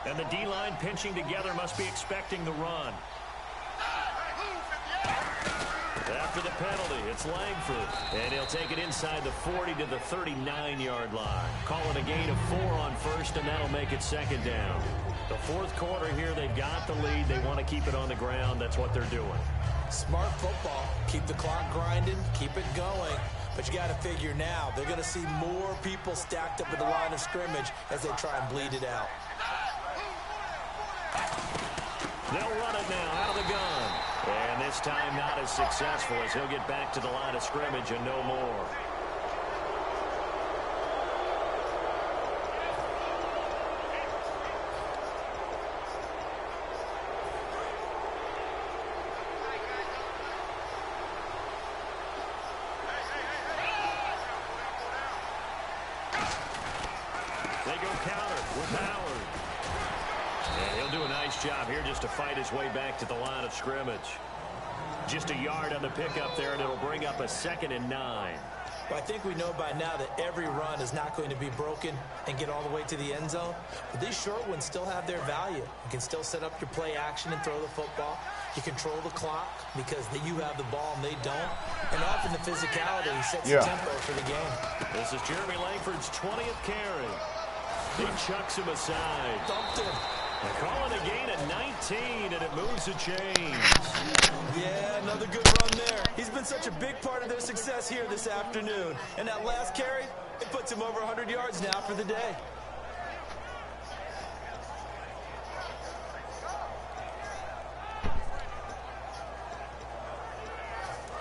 And the D-line pinching together must be expecting the run. After the penalty, it's Langford. And he'll take it inside the 40 to the 39-yard line. Call it a gain of 4 on first, and that'll make it second down. The fourth quarter here, they've got the lead. They want to keep it on the ground. That's what they're doing. Smart football. Keep the clock grinding. Keep it going. But you got to figure now, they're going to see more people stacked up at the line of scrimmage as they try and bleed it out. They'll run it now out of the gun. And this time not as successful as he'll get back to the line of scrimmage and no more. They go counter with Howard. And he'll do a nice job here just to fight his way back to the line of scrimmage. Just a yard on the pickup there, and it'll bring up a 2nd and 9. Well, I think we know by now that every run is not going to be broken and get all the way to the end zone. But these short ones still have their value. You can still set up your play action and throw the football. You control the clock because you have the ball and they don't. And often the physicality sets the tempo for the game. This is Jeremy Langford's 20th carry. He chucks him aside. Dumped him. They're calling a gain of 19, and it moves the chains. Yeah, another good run there. He's been such a big part of their success here this afternoon. And that last carry, it puts him over 100 yards now for the day.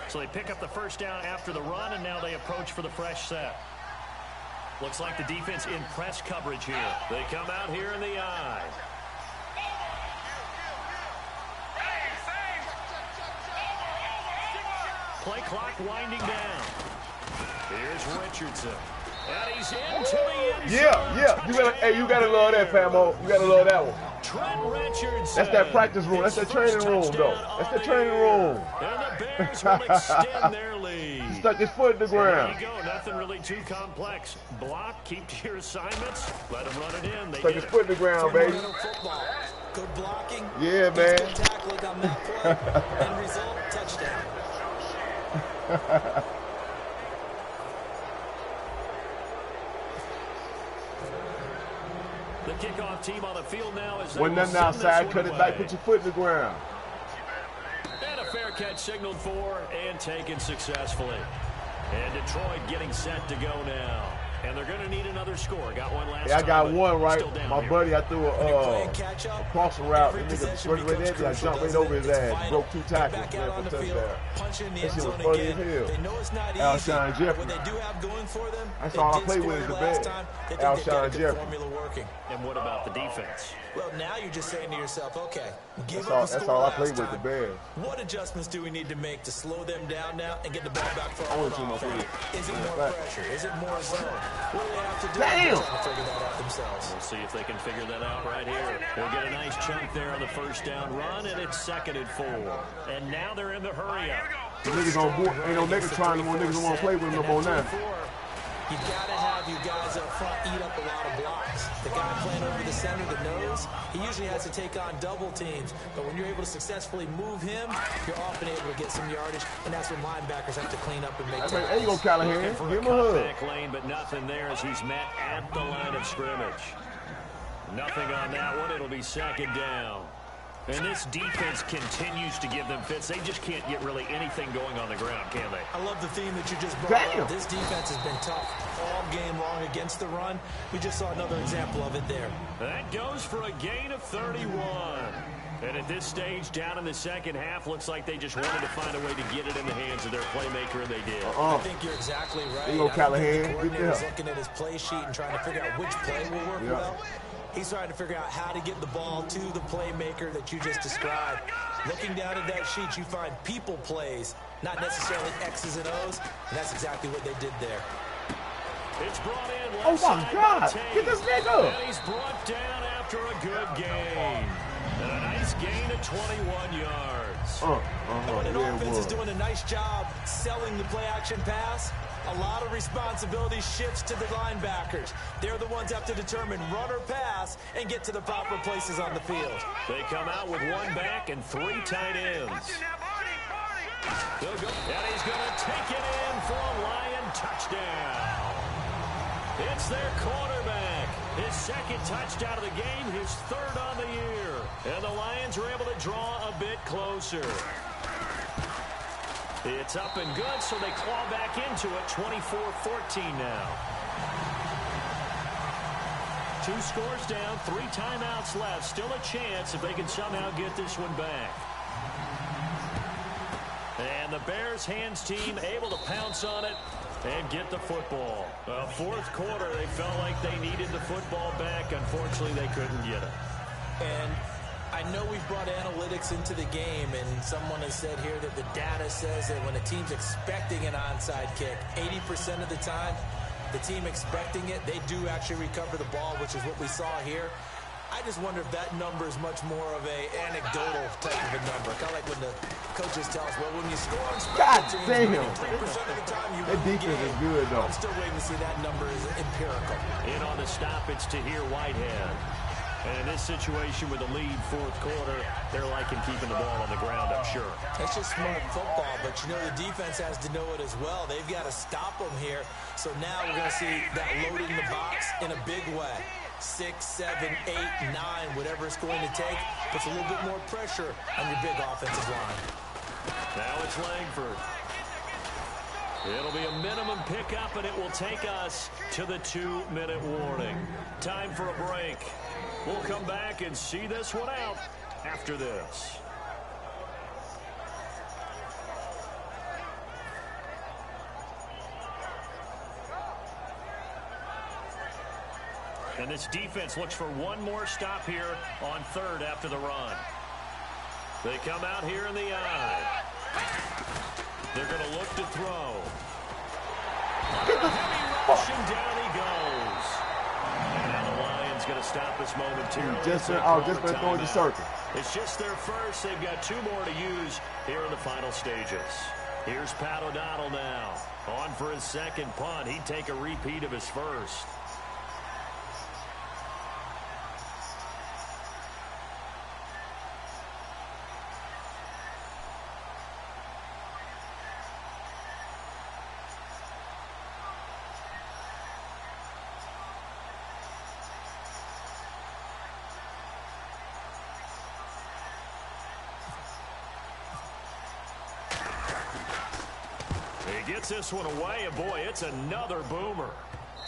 So they pick up the first down after the run, and now they approach for the fresh set. Looks like the defense in press coverage here. They come out here in the eye. Play clock winding down. Here's Richardson. And he's into the end zone. You gotta love that, Famo. You gotta love that one. Trent Richardson. That's that practice room. That's that training room, though. That's the training room. And the Bears will extend their lead. He stuck his foot in the ground. There you go. Nothing really too complex. Block, keep to your assignments. Let them run it in. They Stuck his foot in the ground, baby. Football. Good blocking. Yeah, man. Good tackling on that play. End result, touchdown. The kickoff team on the field now is when nothing outside, cut it back, put your foot in the ground. And a fair catch signaled for and taken successfully. And Detroit getting set to go now. And they're going to need another score. Got one last time. I got one, right? My here. buddy, I threw a crossing route. The nigga right there, I jumped right over his ass. Broke 2 tackles for touchdown. That shit was funny as hell. Alshon Jeffrey. That's all I play with is the best. Alshon Jeffrey. And what about the defense? Well, now you're just saying to yourself, okay, that's all I play with, the Bears. What adjustments do we need to make to slow them down now and get the ball back for our offense? Is it more pressure? Is it more zone? What do they have to do to figure that out themselves? We'll see if they can figure that out right here. They'll get a nice chunk there on the first down run, and it's 2nd and 4. And now they're in the hurry-up. The niggas on board. Ain't no niggas trying no more. Niggas don't want to play with them no more now. You got to have you guys up front eat up a lot of blocks. The guy playing over the center, the nose, he usually has to take on double teams. But when you're able to successfully move him, you're often able to get some yardage, and that's when linebackers have to clean up and make tackles. There you go, Callahan. Give him a hug. Back lane, but nothing there as he's met at the line of scrimmage. Nothing on that one. It'll be 2nd down. And this defense continues to give them fits. They just can't get really anything going on the ground, can they? I love the theme that you just brought up. This defense has been tough all game long against the run. We just saw another example of it there. That goes for a gain of 31. And at this stage, down in the second half, looks like they just wanted to find a way to get it in the hands of their playmaker, and they did. I think you're exactly right. There you go, Callahan. The coordinator's looking at his play sheet and trying to figure out which play will work well. He's trying to figure out how to get the ball to the playmaker that you just described. Looking down at that sheet, you find people plays, not necessarily X's and O's, and that's exactly what they did there. It's brought in. Oh my God! Get this nigga! And he's brought down after a good gain. And a nice gain of 21 yards. When an offense is doing a nice job selling the play-action pass, a lot of responsibility shifts to the linebackers. They're the ones that have to determine run or pass and get to the proper places on the field. They come out with one back and 3 tight ends. They'll go, and he's going to take it in for a Lion touchdown. It's their quarterback. His second touchdown of the game, his 3rd on the year. And the Lions are able to draw a bit closer. It's up and good, so they claw back into it, 24-14 now. 2 scores down, 3 timeouts left. Still a chance if they can somehow get this one back. And the Bears hands team able to pounce on it and get the football. 4th quarter, they felt like they needed the football back. Unfortunately, they couldn't get it. And I know we've brought analytics into the game, and someone has said here that the data says that when a team's expecting an onside kick, 80% of the time, the team expecting it, they do actually recover the ball, which is what we saw here. I just wonder if that number is much more of a anecdotal type of a number. Kind of like when the coaches tell us, well, when you score on God special damn. teams, 3% of the time you win the defense game. is good, though. I'm still waiting to see that number is empirical. In on the stoppage to hear Whitehead. And in this situation with the lead 4th quarter, they're liking keeping the ball on the ground, I'm sure. It's just smart football, but you know the defense has to know it as well. They've got to stop them here. So now we're going to see that loading the box in a big way. 6, 7, 8, 9, whatever it's going to take, puts a little bit more pressure on your big offensive line. Now it's Langford. It'll be a minimum pickup, and it will take us to the 2-minute warning. Time for a break. We'll come back and see this one out after this. And this defense looks for one more stop here on 3rd after the run. They come out here in the eye. They're going to look to throw. Heavy rush, and down he goes. And now the Lions going to stop this momentarily. Just throwing the circle. It's just their first. They've got 2 more to use here in the final stages. Here's Pat O'Donnell now. On for his 2nd punt. He'd take a repeat of his first. He gets this one away, and boy, it's another boomer.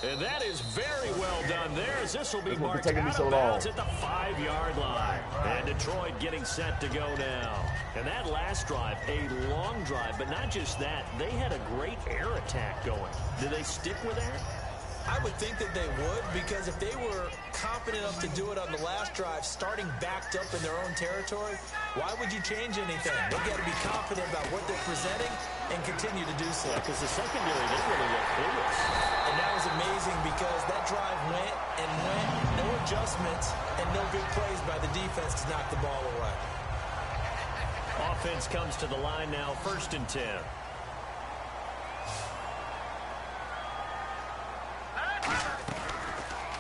And that is very well done there, as this will be marked out of bounds at the 5-yard line. And Detroit getting set to go now. And that last drive, a long drive, but not just that, they had a great air attack going. Did they stick with that? I would think that they would, because if they were confident enough to do it on the last drive, starting backed up in their own territory, why would you change anything? They've got to be confident about what they're presenting and continue to do so. Because the secondary, they really look clueless. And that was amazing because that drive went and went, no adjustments, and no big plays by the defense to knock the ball away. Offense comes to the line now, 1st and 10.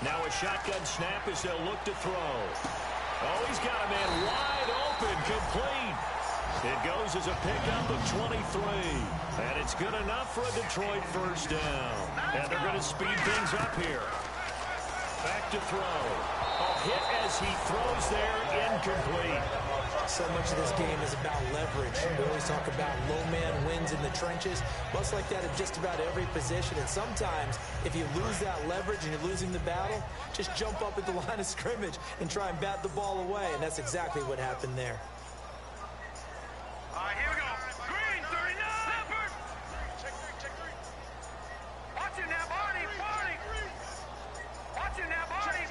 Now a shotgun snap as they'll look to throw. Oh, he's got a man wide open, complete. It goes as a pickup of 23. And it's good enough for a Detroit 1st down. And they're going to speed things up here. Back to throw. A hit as he throws there, incomplete. So much of this game is about leverage. We always talk about low man wins in the trenches. Much like that in just about every position. And sometimes, if you lose that leverage and you're losing the battle, just jump up at the line of scrimmage and try and bat the ball away. And that's exactly what happened there. All right, here we go. Green, 39. Check three. Watch it now, Barney. Watch it now, Barney.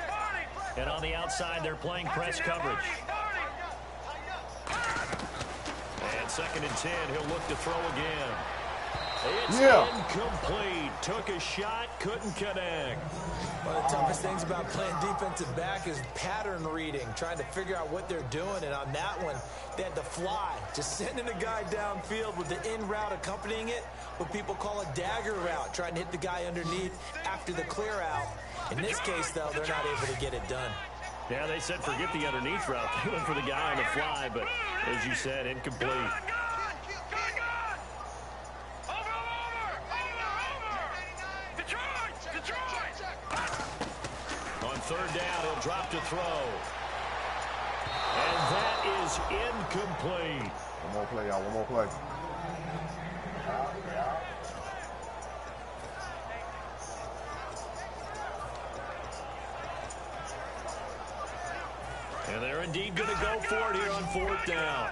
And on the outside, they're playing press coverage. And 2nd and 10, he'll look to throw again. It's incomplete. Took a shot, couldn't connect. One of the toughest things about playing defensive back is pattern reading, trying to figure out what they're doing. And on that one, they had to fly, just sending a guy downfield with the in route accompanying it, what people call a dagger route, trying to hit the guy underneath after the clear out. In this case, though, they're not able to get it done. Yeah, they said forget the underneath route. They went for the guy on the fly, but as you said, incomplete. On 3rd down, he'll drop to throw. And that is incomplete. One more play, y'all. One more play. And they're indeed going to go for it here on 4th down.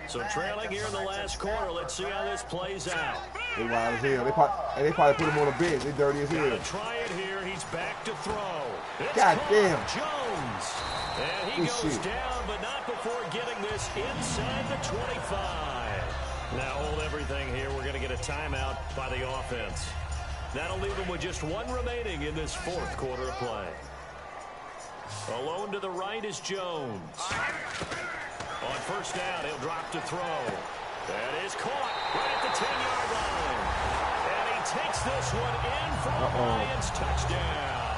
So trailing here in the last quarter. Let's see how this plays out. They wild as hell. They probably put him on the bench. They dirty as hell. Gotta try it here. He's back to throw. It's God damn. Jones. And he goes down, but not before getting this inside the 25. Now hold everything here. We're going to get a timeout by the offense. That'll leave them with just 1 remaining in this 4th quarter of play. Alone to the right is Jones. On 1st down, he'll drop to throw. That is caught right at the 10-yard line. And he takes this one in for a Lions touchdown.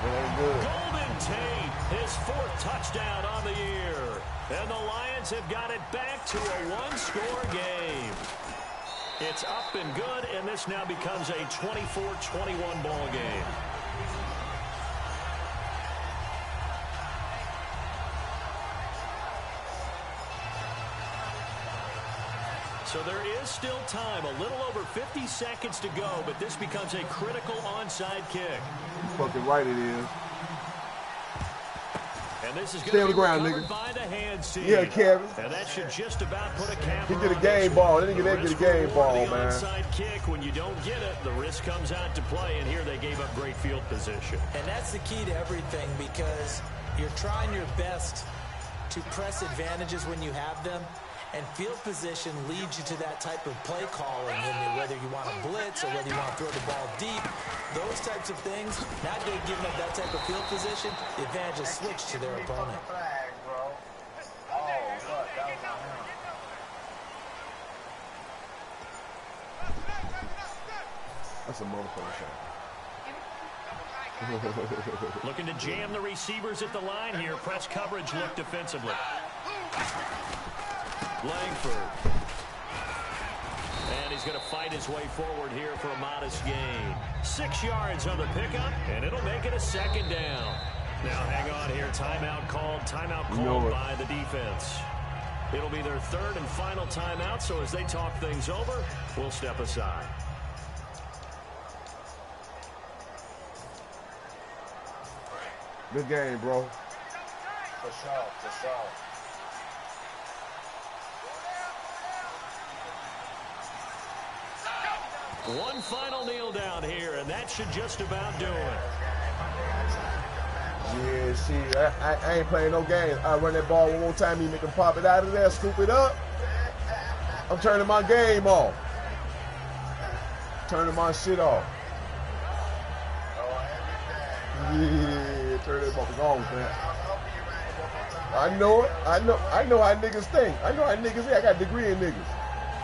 Golden Tate, his 4th touchdown on the year. And the Lions have got it back to a 1-score game. It's up and good, and this now becomes a 24-21 ball game. So there is still time, a little over 50 seconds to go, but this becomes a critical onside kick. Fucking right it is. And this is stay on the ground, nigga. By the hands team. Yeah, Kevin. And that should just about put a cap. He get a game ball. They didn't get a game ball, man. Onside kick, when you don't get it, the risk comes out to play, and here they gave up great field position. And that's the key to everything, because you're trying your best to press advantages when you have them. And field position leads you to that type of play calling, whether you want to blitz or whether you want to throw the ball deep. Those types of things, not giving up that type of field position, the advantage is switched to their opponent. That's a motherfucker shot. Looking to jam the receivers at the line here. Press coverage look defensively. Langford. And he's going to fight his way forward here for a modest gain. 6 yards on the pickup, and it'll make it a 2nd down. Now hang on here. Timeout called by the defense. It'll be their 3rd and final timeout, so as they talk things over, we'll step aside. Good game, bro. For sure, for sure. One final kneel down here, and that should just about do it. Yeah, see, I ain't playing no games. I run that ball one more time, you make him pop it out of there, scoop it up. I'm turning my game off. Turning my shit off. Yeah, turn that motherfucker off, man. I know it. I know how niggas think. I know how niggas think. I got a degree in niggas.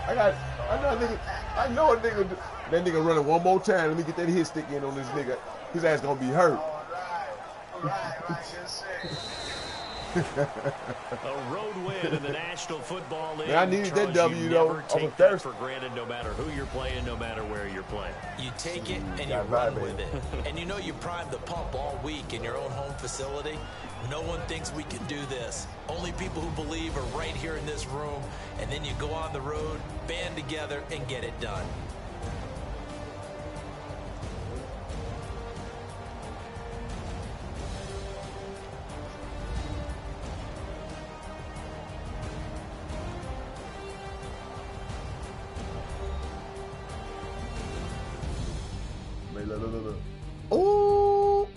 I know a nigga. That nigga running one more time. Let me get that hit stick in on this nigga. His ass gonna be hurt. A road win in the National Football League. Man, I needed that W though. Take that for granted, no matter who you're playing, no matter where you're playing. You take it and you run with it. And you know you primed the pump all week in your own home facility. No one thinks we can do this. Only people who believe are right here in this room. And then you go on the road, band together, and get it done. Ooh.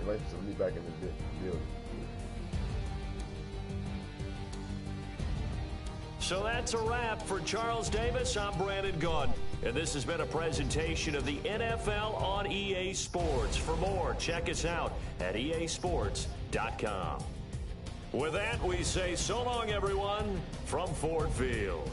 waiting for me back in the building. So that's a wrap for Charles Davis. I'm Brandon Gaudin. And this has been a presentation of the NFL on EA Sports. For more, check us out at easports.com. With that, we say so long, everyone, from Ford Field.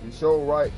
You sure right.